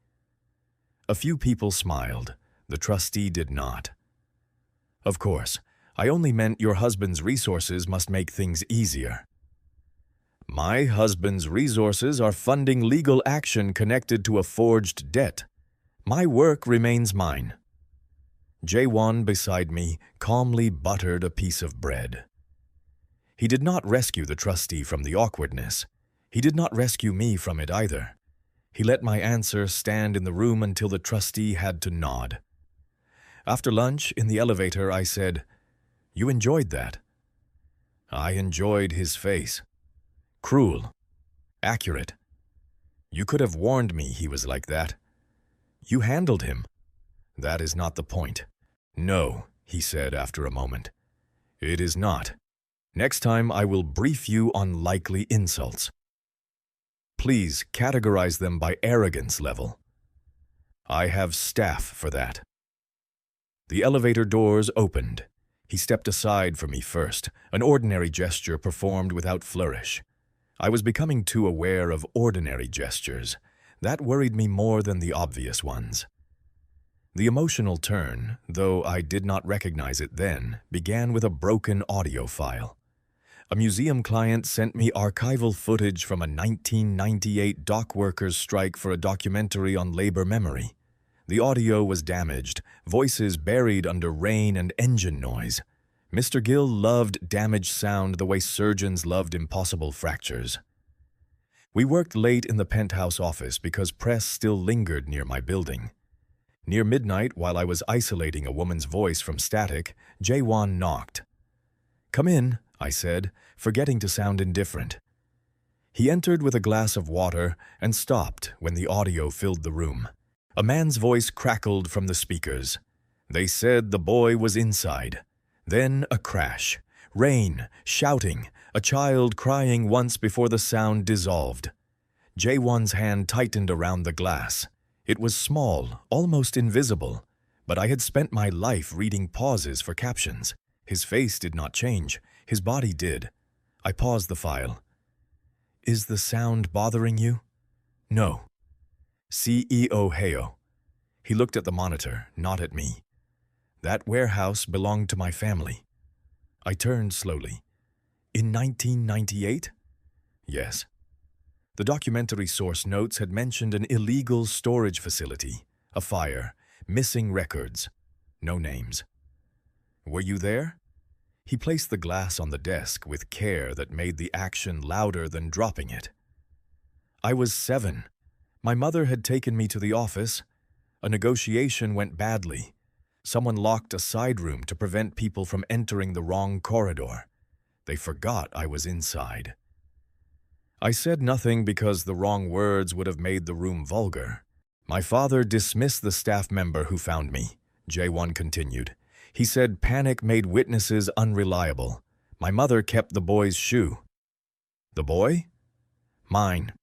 A few people smiled. The trustee did not. Of course, I only meant your husband's resources must make things easier. My husband's resources are funding legal action connected to a forged debt. My work remains mine. Jae-won beside me calmly buttered a piece of bread. He did not rescue the trustee from the awkwardness. He did not rescue me from it either. He let my answer stand in the room until the trustee had to nod. After lunch, in the elevator, I said, You enjoyed that? I enjoyed his face. Cruel. Accurate. You could have warned me he was like that. You handled him. That is not the point. No, he said after a moment. It is not. Next time I will brief you on likely insults. Please categorize them by arrogance level. I have staff for that. The elevator doors opened. He stepped aside for me first, an ordinary gesture performed without flourish. I was becoming too aware of ordinary gestures. That worried me more than the obvious ones. The emotional turn, though I did not recognize it then, began with a broken audio file. A museum client sent me archival footage from a 1998 dock workers' strike for a documentary on labor memory. The audio was damaged, voices buried under rain and engine noise. Mr. Gill loved damaged sound the way surgeons loved impossible fractures. We worked late in the penthouse office because press still lingered near my building. Near midnight, while I was isolating a woman's voice from static, Jae-won knocked. "Come in," I said, forgetting to sound indifferent. He entered with a glass of water and stopped when the audio filled the room. A man's voice crackled from the speakers. They said the boy was inside. Then a crash. Rain, shouting, a child crying once before the sound dissolved. Jae-won's hand tightened around the glass. It was small, almost invisible, but I had spent my life reading pauses for captions. His face did not change. His body did. I paused the file. "Is the sound bothering you?" "No." "CEO Heo." He looked at the monitor, not at me. "That warehouse belonged to my family." I turned slowly. "In 1998? "Yes." The documentary source notes had mentioned an illegal storage facility, a fire, missing records, no names. "Were you there?" He placed the glass on the desk with care that made the action louder than dropping it. "I was 7. My mother had taken me to the office. A negotiation went badly. Someone locked a side room to prevent people from entering the wrong corridor. They forgot I was inside." I said nothing because the wrong words would have made the room vulgar. "My father dismissed the staff member who found me," Jae-won continued. "He said panic made witnesses unreliable. My mother kept the boy's shoe." "The boy?" "Mine."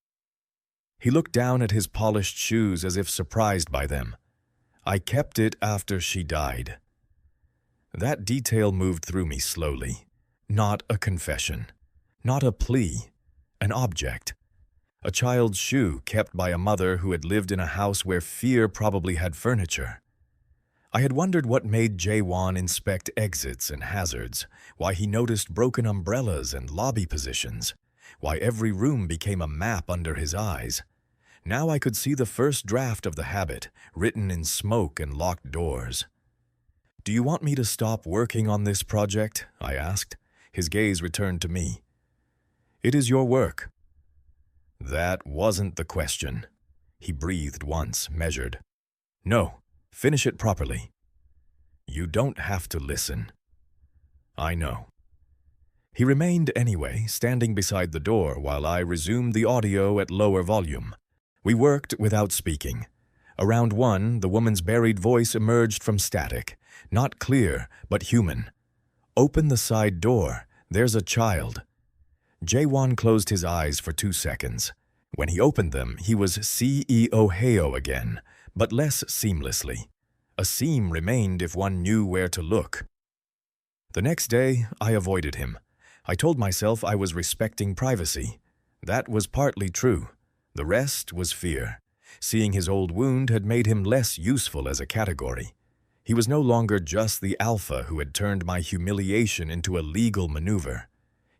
He looked down at his polished shoes as if surprised by them. "I kept it after she died." That detail moved through me slowly. Not a confession. Not a plea. An object. A child's shoe kept by a mother who had lived in a house where fear probably had furniture. I had wondered what made Jae-won inspect exits and hazards, why he noticed broken umbrellas and lobby positions, why every room became a map under his eyes. Now I could see the first draft of the habit, written in smoke and locked doors. "Do you want me to stop working on this project?" I asked. His gaze returned to me. "It is your work." That wasn't the question. He breathed once, measured. "No, finish it properly." "You don't have to listen." "I know." He remained anyway, standing beside the door while I resumed the audio at lower volume. We worked without speaking. Around 1, the woman's buried voice emerged from static, not clear, but human. "Open the side door. There's a child." Jae-won closed his eyes for 2 seconds. When he opened them, he was CEO Heo again, but less seamlessly. A seam remained if one knew where to look. The next day, I avoided him. I told myself I was respecting privacy. That was partly true. The rest was fear. Seeing his old wound had made him less useful as a category. He was no longer just the alpha who had turned my humiliation into a legal maneuver.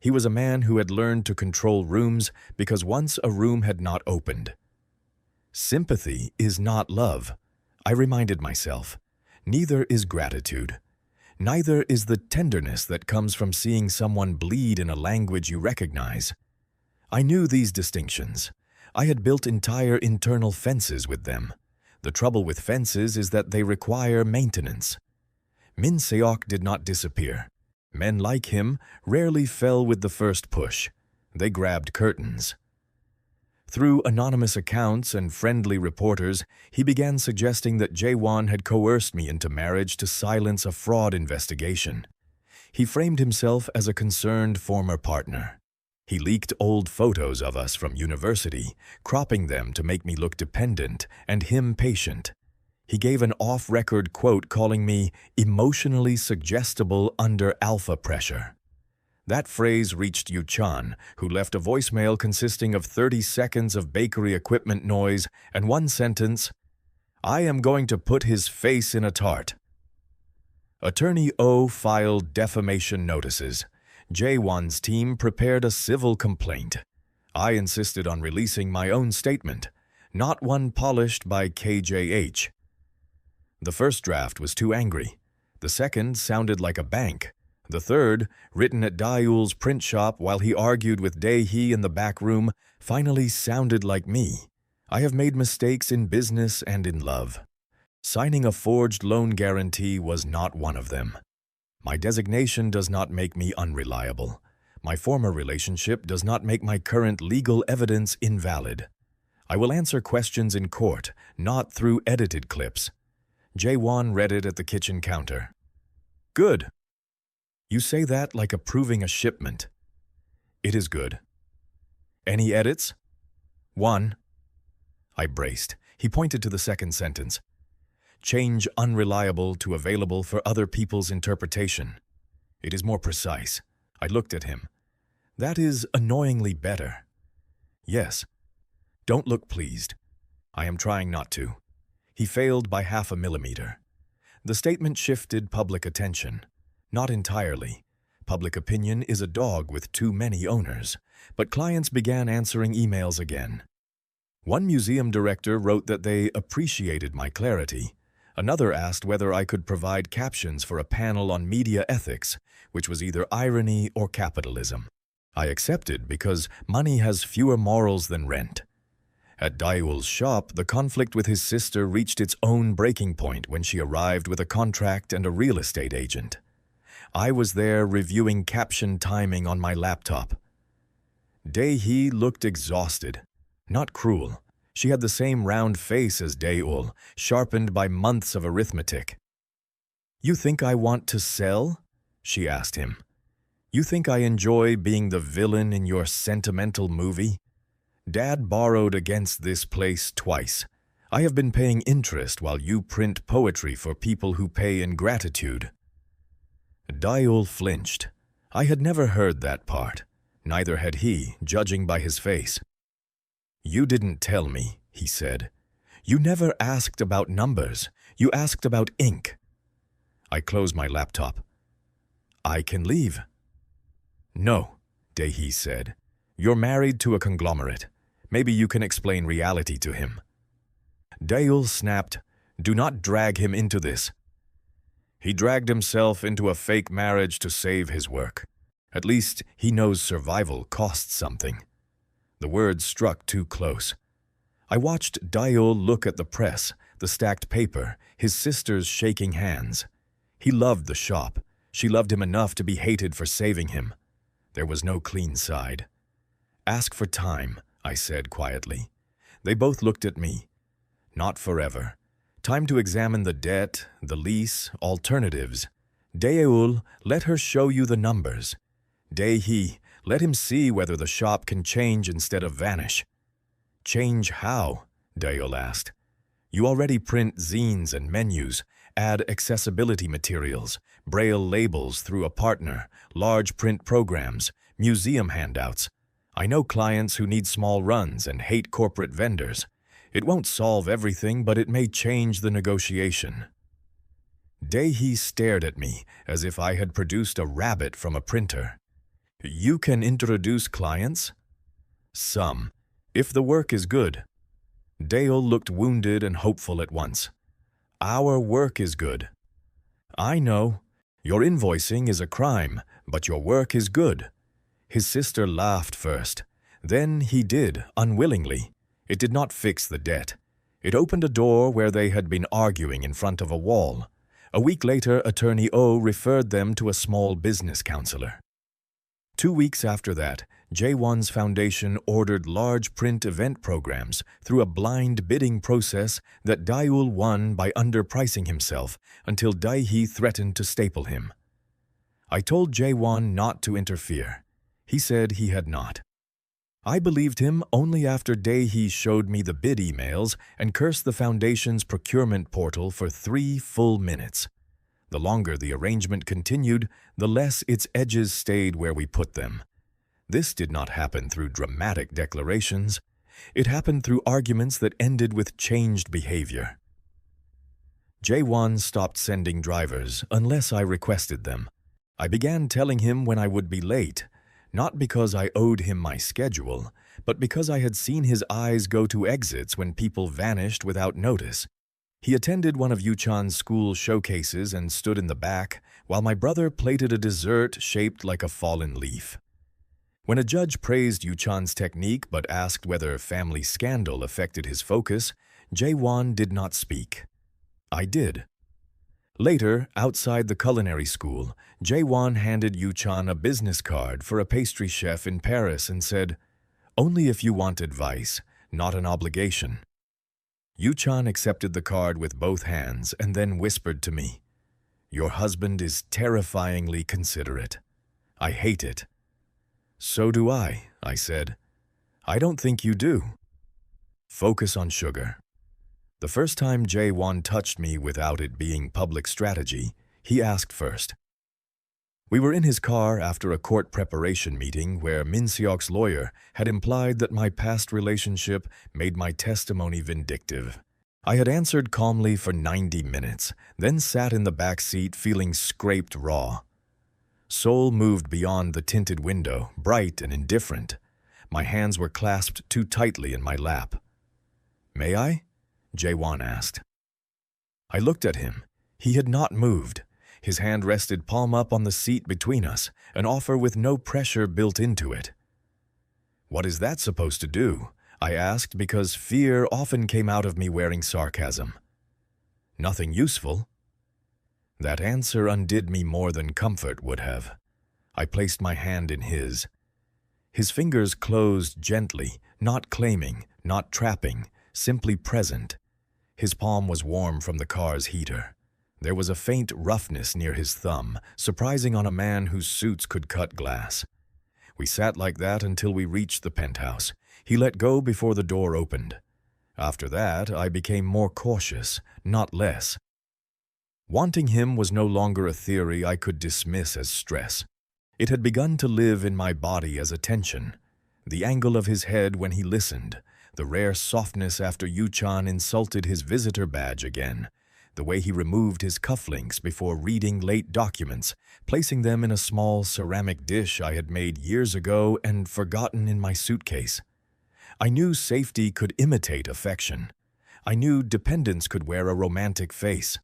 He was a man who had learned to control rooms because once a room had not opened. Sympathy is not love, I reminded myself. Neither is gratitude. Neither is the tenderness that comes from seeing someone bleed in a language you recognize. I knew these distinctions. I had built entire internal fences with them. The trouble with fences is that they require maintenance. Min-seok did not disappear. Men like him rarely fell with the first push. They grabbed curtains. Through anonymous accounts and friendly reporters, he began suggesting that Jae-won had coerced me into marriage to silence a fraud investigation. He framed himself as a concerned former partner. He leaked old photos of us from university, cropping them to make me look dependent and him patient. He gave an off-record quote calling me emotionally suggestible under alpha pressure. That phrase reached Yu-chan, who left a voicemail consisting of 30 seconds of bakery equipment noise and one sentence, "I am going to put his face in a tart." Attorney O filed defamation notices. Jae-won's team prepared a civil complaint. I insisted on releasing my own statement, not one polished by KJH. The first draft was too angry. The second sounded like a bank. The third, written at Daeul's print shop while he argued with Dae-hee in the back room, finally sounded like me. I have made mistakes in business and in love. Signing a forged loan guarantee was not one of them. My designation does not make me unreliable. My former relationship does not make my current legal evidence invalid. I will answer questions in court, not through edited clips. Jae-won read it at the kitchen counter. Good. You say that like approving a shipment. It is good. Any edits? 1. I braced. He pointed to the second sentence. Change unreliable to available for other people's interpretation. It is more precise. I looked at him. That is annoyingly better. Yes. Don't look pleased. I am trying not to. He failed by 0.5 millimeter. The statement shifted public attention. Not entirely. Public opinion is a dog with too many owners. But clients began answering emails again. One museum director wrote that they appreciated my clarity. Another asked whether I could provide captions for a panel on media ethics, which was either irony or capitalism. I accepted because money has fewer morals than rent. At Daeul's shop, the conflict with his sister reached its own breaking point when she arrived with a contract and a real estate agent. I was there reviewing caption timing on my laptop. Dae-hee looked exhausted. Not cruel. She had the same round face as Daeul, sharpened by months of arithmetic. You think I want to sell? She asked him. You think I enjoy being the villain in your sentimental movie? Dad borrowed against this place twice. I have been paying interest while you print poetry for people who pay in gratitude. Daeul flinched. I had never heard that part. Neither had he, judging by his face. You didn't tell me, he said. You never asked about numbers. You asked about ink. I closed my laptop. I can leave. No, Dae-hee said. You're married to a conglomerate. Maybe you can explain reality to him. Daeul snapped, Do not drag him into this. He dragged himself into a fake marriage to save his work. At least he knows survival costs something. The words struck too close. I watched Daeul look at the press, the stacked paper, his sister's shaking hands. He loved the shop. She loved him enough to be hated for saving him. There was no clean side. Ask for time, I said quietly. They both looked at me. Not forever. Time to examine the debt, the lease, alternatives. Daeul, let her show you the numbers. Dae-hee, let him see whether the shop can change instead of vanish. Change how? Daeul asked. You already print zines and menus, add accessibility materials, braille labels through a partner, large print programs, museum handouts. I know clients who need small runs and hate corporate vendors. It won't solve everything, but it may change the negotiation. Dae-hee stared at me as if I had produced a rabbit from a printer. You can introduce clients? Some, if the work is good. Daeul looked wounded and hopeful at once. Our work is good. I know. Your invoicing is a crime, but your work is good. His sister laughed first. Then he did, unwillingly. It did not fix the debt. It opened a door where they had been arguing in front of a wall. A week later, Attorney Oh referred them to a small business counselor. 2 weeks after that, Jae-won's foundation ordered large print event programs through a blind bidding process that Daeul won by underpricing himself until Dae-hee threatened to staple him. I told Jae-won not to interfere. He said he had not. I believed him only after Dae-hee showed me the bid emails and cursed the foundation's procurement portal for 3 full minutes. The longer the arrangement continued, the less its edges stayed where we put them. This did not happen through dramatic declarations. It happened through arguments that ended with changed behavior. Jae-won stopped sending drivers unless I requested them. I began telling him when I would be late, not because I owed him my schedule, but because I had seen his eyes go to exits when people vanished without notice. He attended one of Yuchan's school showcases and stood in the back, while my brother plated a dessert shaped like a fallen leaf. When a judge praised Yuchan's technique but asked whether family scandal affected his focus, Jae-won did not speak. I did. Later, outside the culinary school, Jae-won handed Yuchan a business card for a pastry chef in Paris and said, "Only if you want advice, not an obligation." Yuchan accepted the card with both hands and then whispered to me, "Your husband is terrifyingly considerate. I hate it." "So do I," I said. "I don't think you do." Focus on sugar. The first time Jae-won touched me without it being public strategy, he asked first. We were in his car after a court preparation meeting where Min-seok's lawyer had implied that my past relationship made my testimony vindictive. I had answered calmly for 90 minutes, then sat in the back seat feeling scraped raw. Seoul moved beyond the tinted window, bright and indifferent. My hands were clasped too tightly in my lap. "May I?" Jae-won asked. I looked at him. He had not moved. His hand rested palm up on the seat between us, an offer with no pressure built into it. "What is that supposed to do?" I asked because fear often came out of me wearing sarcasm. "Nothing useful." That answer undid me more than comfort would have. I placed my hand in his. His fingers closed gently, not claiming, not trapping, simply present. His palm was warm from the car's heater. There was a faint roughness near his thumb, surprising on a man whose suits could cut glass. We sat like that until we reached the penthouse. He let go before the door opened. After that, I became more cautious, not less. Wanting him was no longer a theory I could dismiss as stress. It had begun to live in my body as a tension. The angle of his head when he listened, the rare softness after Yuchan insulted his visitor badge again, the way he removed his cufflinks before reading late documents, placing them in a small ceramic dish I had made years ago and forgotten in my suitcase. I knew safety could imitate affection. I knew dependence could wear a romantic face.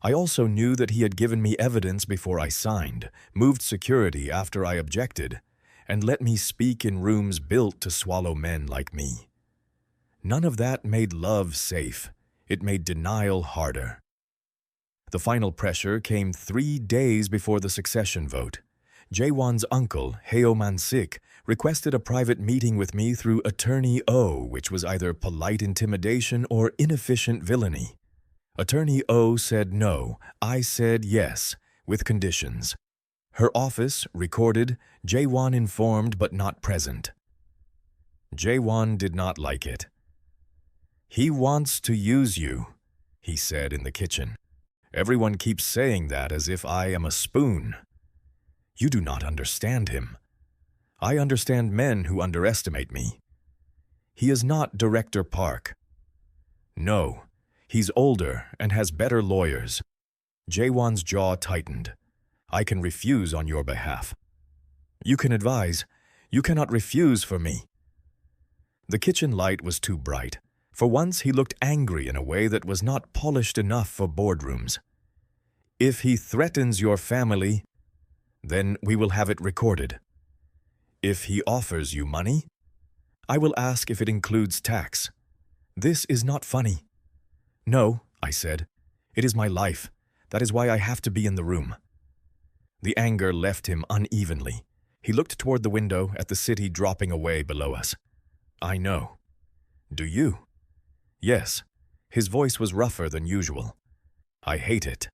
I also knew that he had given me evidence before I signed, moved security after I objected, and let me speak in rooms built to swallow men like me. None of that made love safe. It made denial harder. The final pressure came 3 days before the succession vote. Jae-won's uncle, Heo Jae-won, requested a private meeting with me through Attorney O, which was either polite intimidation or inefficient villainy. Attorney O said no. I said yes, with conditions. Her office recorded, Jae-won informed but not present. Jae-won did not like it. "He wants to use you," he said in the kitchen. "Everyone keeps saying that as if I am a spoon. You do not understand him. I understand men who underestimate me. He is not Director Park. No, he's older and has better lawyers." Jae-won's jaw tightened. "I can refuse on your behalf." "You can advise. You cannot refuse for me." The kitchen light was too bright. For once, he looked angry in a way that was not polished enough for boardrooms. "If he threatens your family, then we will have it recorded. If he offers you money, I will ask if it includes tax. This is not funny." "No," I said. "It is my life. That is why I have to be in the room." The anger left him unevenly. He looked toward the window at the city dropping away below us. "I know. Do you?" "Yes." His voice was rougher than usual. "I hate it."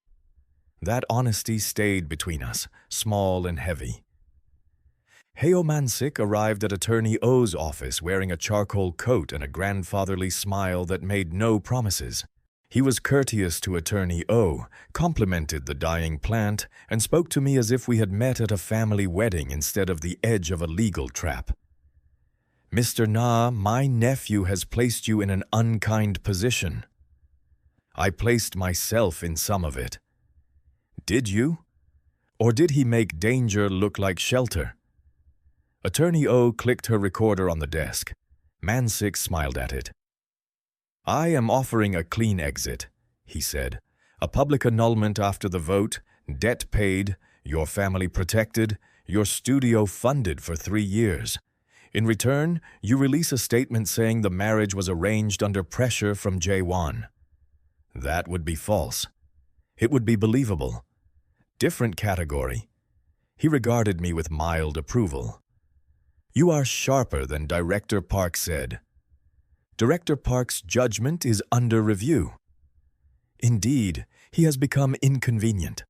That honesty stayed between us, small and heavy. Heo Jae-won arrived at Attorney O's office wearing a charcoal coat and a grandfatherly smile that made no promises. He was courteous to Attorney O, complimented the dying plant, and spoke to me as if we had met at a family wedding instead of the edge of a legal trap. "Mr. Na, my nephew has placed you in an unkind position." "I placed myself in some of it." "Did you? Or did he make danger look like shelter?" Attorney O clicked her recorder on the desk. Jae-won smiled at it. "I am offering a clean exit. he said. A public annulment after the vote, debt paid, your family protected, your studio funded for 3 years. In return, you release a statement saying the marriage was arranged under pressure from Jae-won. That would be false. It would be believable. Different category. He regarded me with mild approval. You are sharper than Director Park said. Director Park's judgment is under review. Indeed, he has become inconvenient.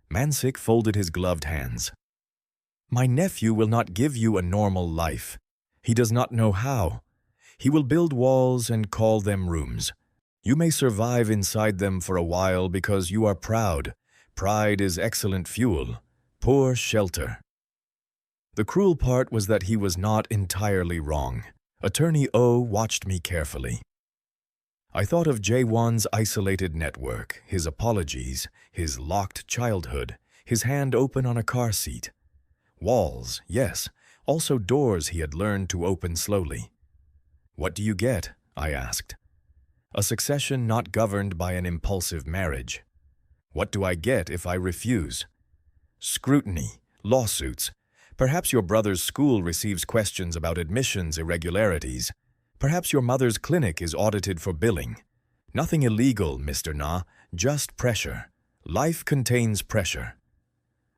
Man-seok folded his gloved hands. My nephew will not give you a normal life. He does not know how. He will build walls and call them rooms. You may survive inside them for a while because you are proud. Pride is excellent fuel. Poor shelter. The cruel part was that he was not entirely wrong. Attorney Oh watched me carefully. I thought of Jae-won's isolated network, his apologies, his locked childhood, his hand open on a car seat. Walls, yes, also doors he had learned to open slowly. What do you get? I asked. A succession not governed by an impulsive marriage. What do I get if I refuse? Scrutiny, lawsuits. Perhaps your brother's school receives questions about admissions irregularities. Perhaps your mother's clinic is audited for billing. Nothing illegal, Mr. Na, just pressure. Life contains pressure.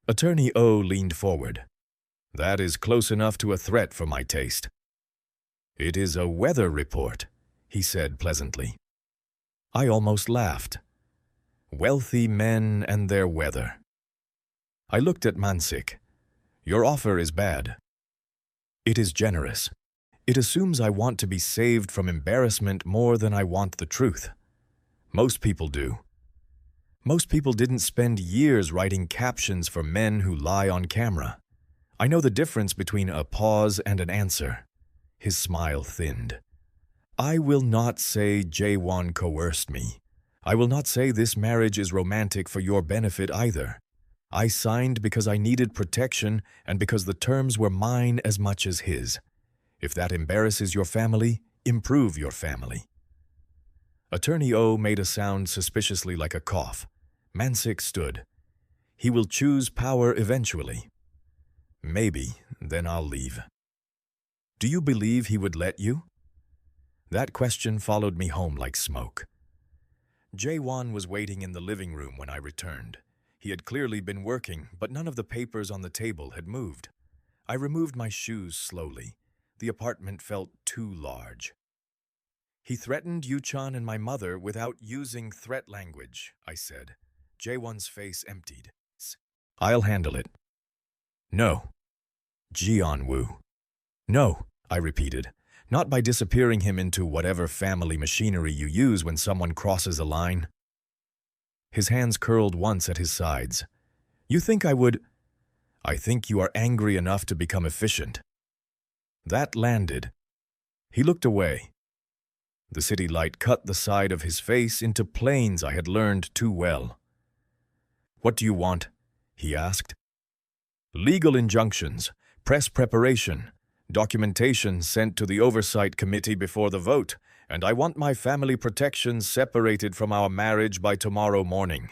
Attorney Oh leaned forward. That is close enough to a threat for my taste. It is a weather report, he said pleasantly. I almost laughed. Wealthy men and their weather. I looked at Man-seok. Your offer is bad. It is generous. It assumes I want to be saved from embarrassment more than I want the truth. Most people do. Most people didn't spend years writing captions for men who lie on camera. I know the difference between a pause and an answer. His smile thinned. I will not say Jae-won coerced me. I will not say this marriage is romantic for your benefit either. I signed because I needed protection and because the terms were mine as much as his. If that embarrasses your family, improve your family. Attorney Oh made a sound suspiciously like a cough. Man-seok stood. He will choose power eventually. Maybe, then I'll leave. Do you believe he would let you? That question followed me home like smoke. Jae-won was waiting in the living room when I returned. He had clearly been working, but none of the papers on the table had moved. I removed my shoes slowly. The apartment felt too large. He threatened Yu-chan and my mother without using threat language, I said. Jae-won's face emptied. I'll handle it. No. Geon-woo. No, I repeated. Not by disappearing him into whatever family machinery you use when someone crosses a line. His hands curled once at his sides. You think I would? I think you are angry enough to become efficient. That landed. He looked away. The city light cut the side of his face into planes I had learned too well. What do you want? He asked. Legal injunctions, press preparation, documentation sent to the oversight committee before the vote, and I want my family protections separated from our marriage by tomorrow morning.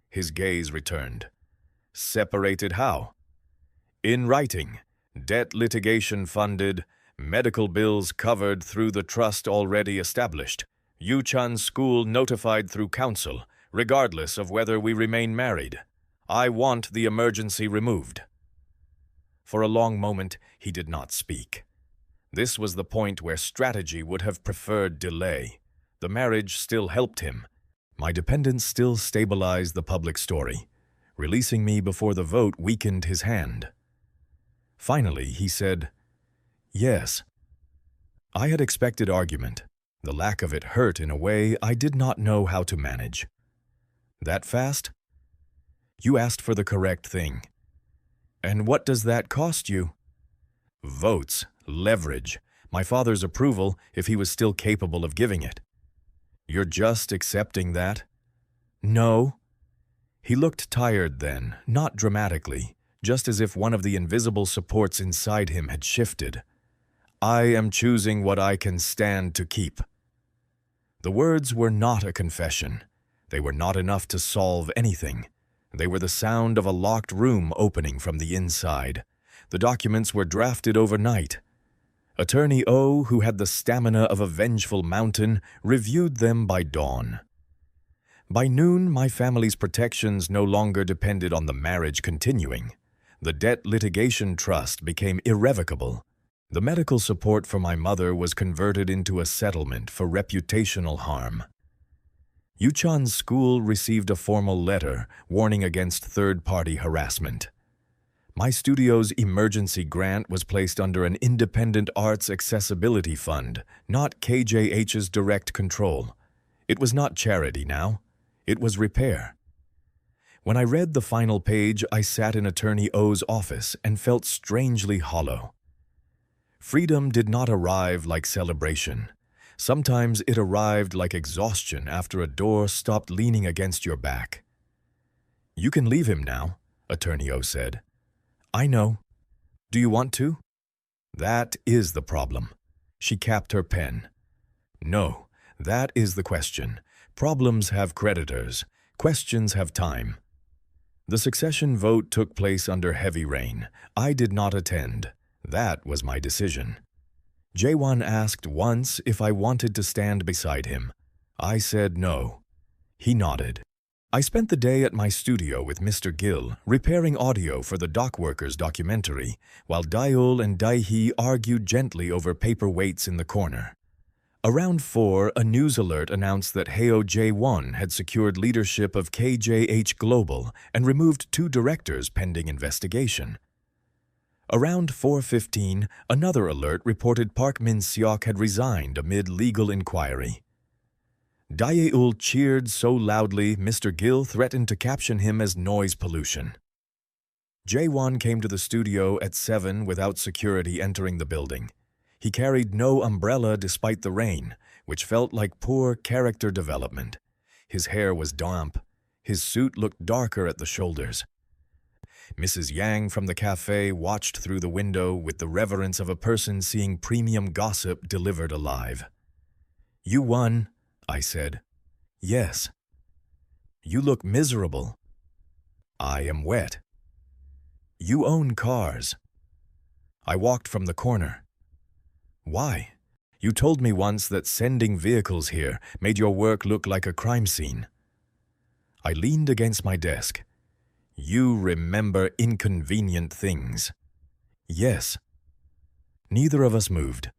His gaze returned. Separated how? In writing, debt litigation funded, medical bills covered through the trust already established, Yu-chan's school notified through council, regardless of whether we remain married. I want the emergency removed. For a long moment, he did not speak. This was the point where strategy would have preferred delay. The marriage still helped him. My dependence still stabilized the public story. Releasing me before the vote weakened his hand. Finally, he said, Yes. I had expected argument. The lack of it hurt in a way I did not know how to manage. That fast? You asked for the correct thing. And what does that cost you? Votes, leverage, my father's approval if he was still capable of giving it. You're just accepting that? No. He looked tired then, not dramatically, just as if one of the invisible supports inside him had shifted. I am choosing what I can stand to keep. The words were not a confession. They were not enough to solve anything. They were the sound of a locked room opening from the inside. The documents were drafted overnight. Attorney O, who had the stamina of a vengeful mountain, reviewed them by dawn. By noon, my family's protections no longer depended on the marriage continuing. The debt litigation trust became irrevocable. The medical support for my mother was converted into a settlement for reputational harm. Yuchan's school received a formal letter warning against third-party harassment. My studio's emergency grant was placed under an independent arts accessibility fund, not KJH's direct control. It was not charity now. It was repair. When I read the final page, I sat in Attorney O's office and felt strangely hollow. Freedom did not arrive like celebration. Sometimes it arrived like exhaustion after a door stopped leaning against your back. "You can leave him now," Attorney O said. "I know. Do you want to?" That is the problem. She capped her pen. No, that is the question. Problems have creditors. Questions have time. The succession vote took place under heavy rain. I did not attend. That was my decision. Jae-won asked once if I wanted to stand beside him. I said no. He nodded. I spent the day at my studio with Mr. Gill, repairing audio for the dockworkers documentary, while Daeul and Dae-hee argued gently over paper weights in the corner. Around 4, a news alert announced that Heo Jae-won had secured leadership of KJH Global and removed 2 directors pending investigation. Around 4:15, another alert reported Park Min-seok had resigned amid legal inquiry. Daeul cheered so loudly, Mr. Gill threatened to caption him as noise pollution. Jae-won came to the studio at 7 without security entering the building. He carried no umbrella despite the rain, which felt like poor character development. His hair was damp. His suit looked darker at the shoulders. Mrs. Yang from the cafe watched through the window with the reverence of a person seeing premium gossip delivered alive. "You won," I said. "Yes." "You look miserable." "I am wet." "You own cars." I walked from the corner. "Why? You told me once that sending vehicles here made your work look like a crime scene." I leaned against my desk. "You remember inconvenient things." "Yes." Neither of us moved.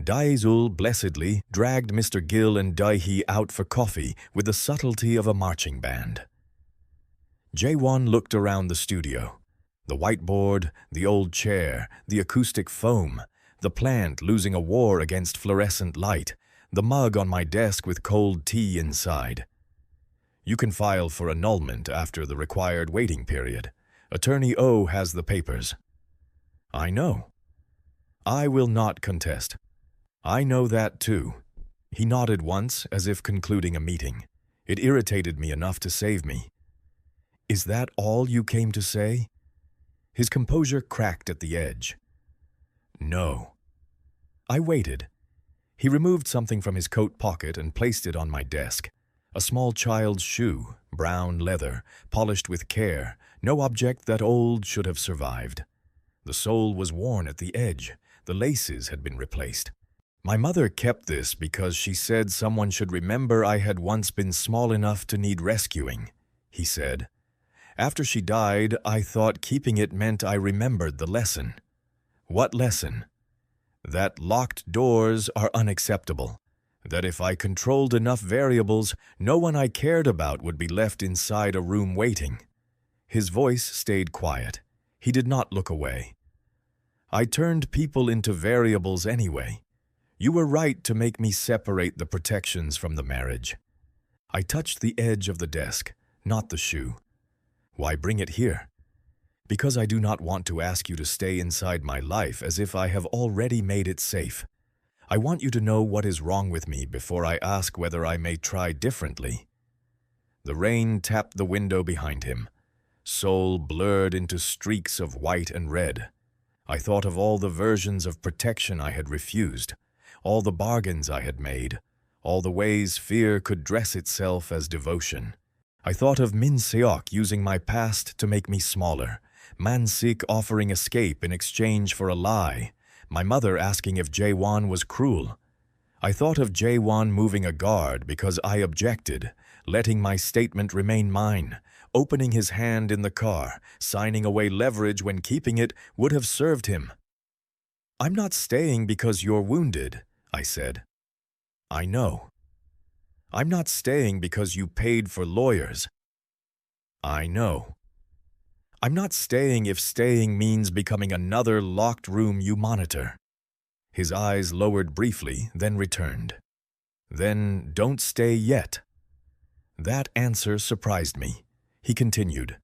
Dae-zul blessedly dragged Mr. Gill and Dae-hee out for coffee with the subtlety of a marching band. Jae-won looked around the studio. The whiteboard, the old chair, the acoustic foam, the plant losing a war against fluorescent light, the mug on my desk with cold tea inside. "You can file for annulment after the required waiting period. Attorney O has the papers." "I know." "I will not contest." "I know that too." He nodded once as if concluding a meeting. It irritated me enough to save me. "Is that all you came to say?" His composure cracked at the edge. "No." I waited. He removed something from his coat pocket and placed it on my desk. A small child's shoe, brown leather, polished with care, no object that old should have survived. The sole was worn at the edge. The laces had been replaced. My mother kept this because she said someone should remember I had once been small enough to need rescuing, he said. After she died, I thought keeping it meant I remembered the lesson. What lesson? That locked doors are unacceptable. That if I controlled enough variables, no one I cared about would be left inside a room waiting. His voice stayed quiet. He did not look away. I turned people into variables anyway. You were right to make me separate the protections from the marriage. I touched the edge of the desk, not the shoe. Why bring it here? Because I do not want to ask you to stay inside my life as if I have already made it safe. I want you to know what is wrong with me before I ask whether I may try differently. The rain tapped the window behind him. Seoul blurred into streaks of white and red. I thought of all the versions of protection I had refused, all the bargains I had made, all the ways fear could dress itself as devotion. I thought of Min-seok using my past to make me smaller, Man-sik offering escape in exchange for a lie, my mother asking if Jae-won was cruel. I thought of Jae-won moving a guard because I objected, letting my statement remain mine, opening his hand in the car, signing away leverage when keeping it would have served him. "I'm not staying because you're wounded," I said. "I know." "I'm not staying because you paid for lawyers." "I know." "I'm not staying if staying means becoming another locked room you monitor." His eyes lowered briefly, then returned. "Then don't stay yet." That answer surprised me. He continued,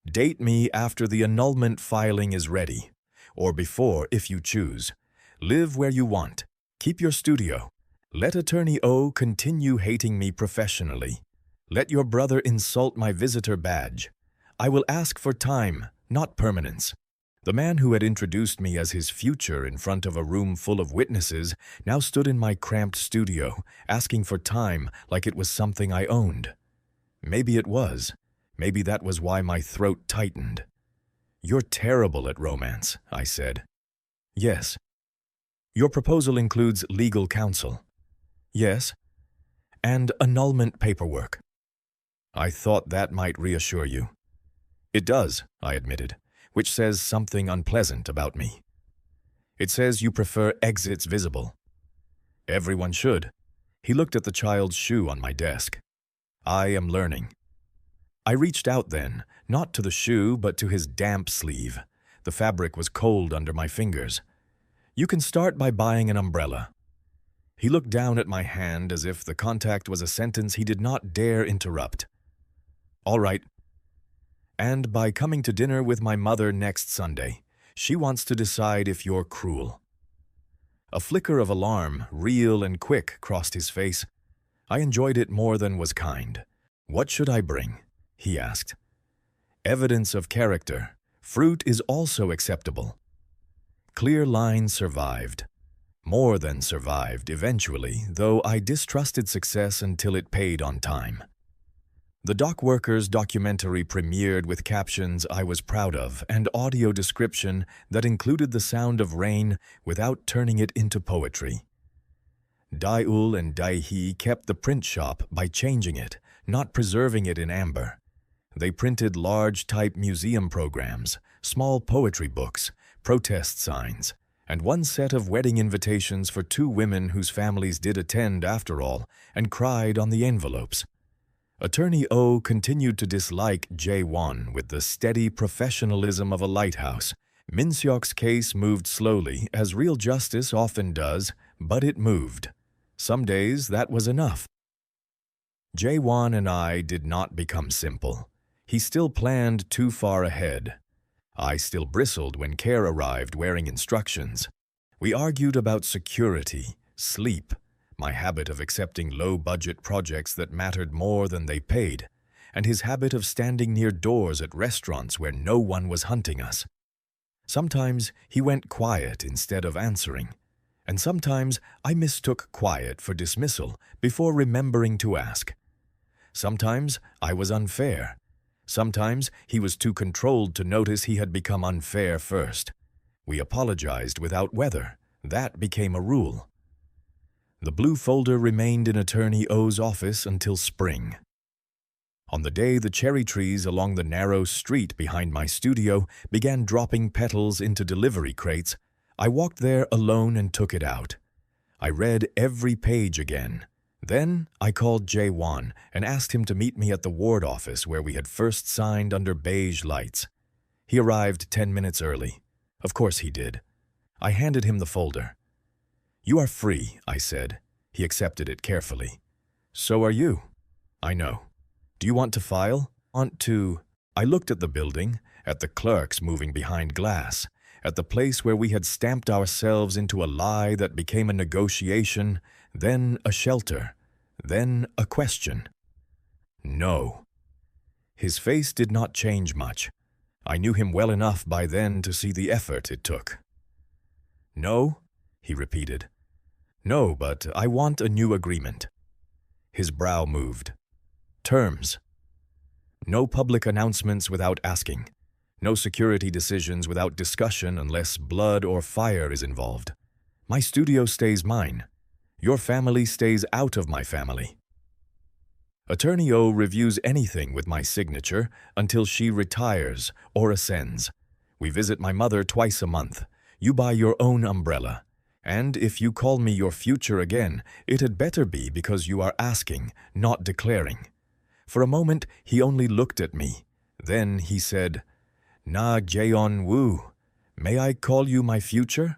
"Date me after the annulment filing is ready, or before if you choose. Live where you want. Keep your studio. Let Attorney O continue hating me professionally. Let your brother insult my visitor badge. I will ask for time, not permanence." The man who had introduced me as his future in front of a room full of witnesses now stood in my cramped studio, asking for time like it was something I owned. Maybe it was. Maybe that was why my throat tightened. "You're terrible at romance," I said. "Yes." "Your proposal includes legal counsel." "Yes." "And annulment paperwork." "I thought that might reassure you." "It does," I admitted, "which says something unpleasant about me. It says you prefer exits visible." "Everyone should." He looked at the child's shoe on my desk. "I am learning." I reached out then, not to the shoe but to his damp sleeve. The fabric was cold under my fingers. "You can start by buying an umbrella." He looked down at my hand as if the contact was a sentence he did not dare interrupt. "All right." "And by coming to dinner with my mother next Sunday. She wants to decide if you're cruel." A flicker of alarm, real and quick, crossed his face. I enjoyed it more than was kind. "What should I bring?" he asked. "Evidence of character. Fruit is also acceptable." Clear lines survived. More than survived, eventually, though I distrusted success until it paid on time. The Dock Workers documentary premiered with captions I was proud of and audio description that included the sound of rain without turning it into poetry. Dae-ul and Dae-hee kept the print shop by changing it, not preserving it in amber. They printed large-type museum programs, small poetry books, protest signs, and one set of wedding invitations for 2 women whose families did attend after all and cried on the envelopes. Attorney O continued to dislike Jae-won with the steady professionalism of a lighthouse. Min-seok's case moved slowly, as real justice often does, but it moved. Some days that was enough. Jae-won and I did not become simple. He still planned too far ahead. I still bristled when Care arrived wearing instructions. We argued about security, sleep, my habit of accepting low-budget projects that mattered more than they paid, and his habit of standing near doors at restaurants where no one was hunting us. Sometimes he went quiet instead of answering, and sometimes I mistook quiet for dismissal before remembering to ask. Sometimes I was unfair. Sometimes he was too controlled to notice he had become unfair first. We apologized without weather. That became a rule. The blue folder remained in Attorney O's office until spring. On the day the cherry trees along the narrow street behind my studio began dropping petals into delivery crates, I walked there alone and took it out. I read every page again. Then I called Jae-won and asked him to meet me at the ward office where we had first signed under beige lights. He arrived 10 minutes early. Of course he did. I handed him the folder. "You are free," I said. He accepted it carefully. "So are you." "I know. Do you want to file?" "Want to—" I looked at the building, at the clerks moving behind glass, at the place where we had stamped ourselves into a lie that became a negotiation, then a shelter, then a question. "No." His face did not change much. I knew him well enough by then to see the effort it took. "No?" he repeated. No, but I want a new agreement. His brow moved. Terms. No public announcements without asking. No security decisions without discussion unless blood or fire is involved. My studio stays mine. Your family stays out of my family. Attorney O reviews anything with my signature until she retires or ascends. We visit my mother twice a month. You buy your own umbrella. And if you call me your future again, it had better be because you are asking, not declaring. For a moment, he only looked at me. Then he said, "Na Geon-woo, may I call you my future?"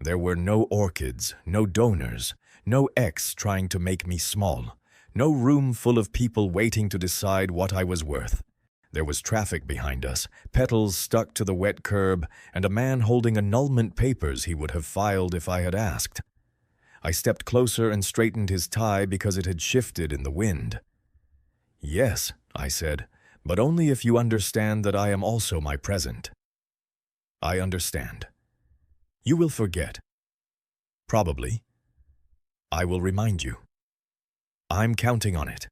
There were no orchids, no donors, no ex trying to make me small, no room full of people waiting to decide what I was worth. There was traffic behind us, petals stuck to the wet curb, and a man holding annulment papers he would have filed if I had asked. I stepped closer and straightened his tie because it had shifted in the wind. "Yes," I said, "but only if you understand that I am also my present." "I understand." "You will forget." "Probably." "I will remind you." "I'm counting on it."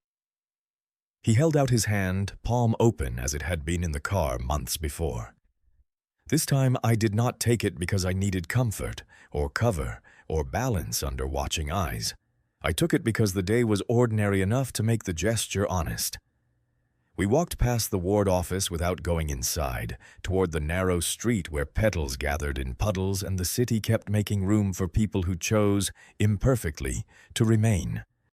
He held out his hand, palm open as it had been in the car months before. This time I did not take it because I needed comfort, or cover, or balance under watching eyes. I took it because the day was ordinary enough to make the gesture honest. We walked past the ward office without going inside, toward the narrow street where petals gathered in puddles and the city kept making room for people who chose, imperfectly, to remain.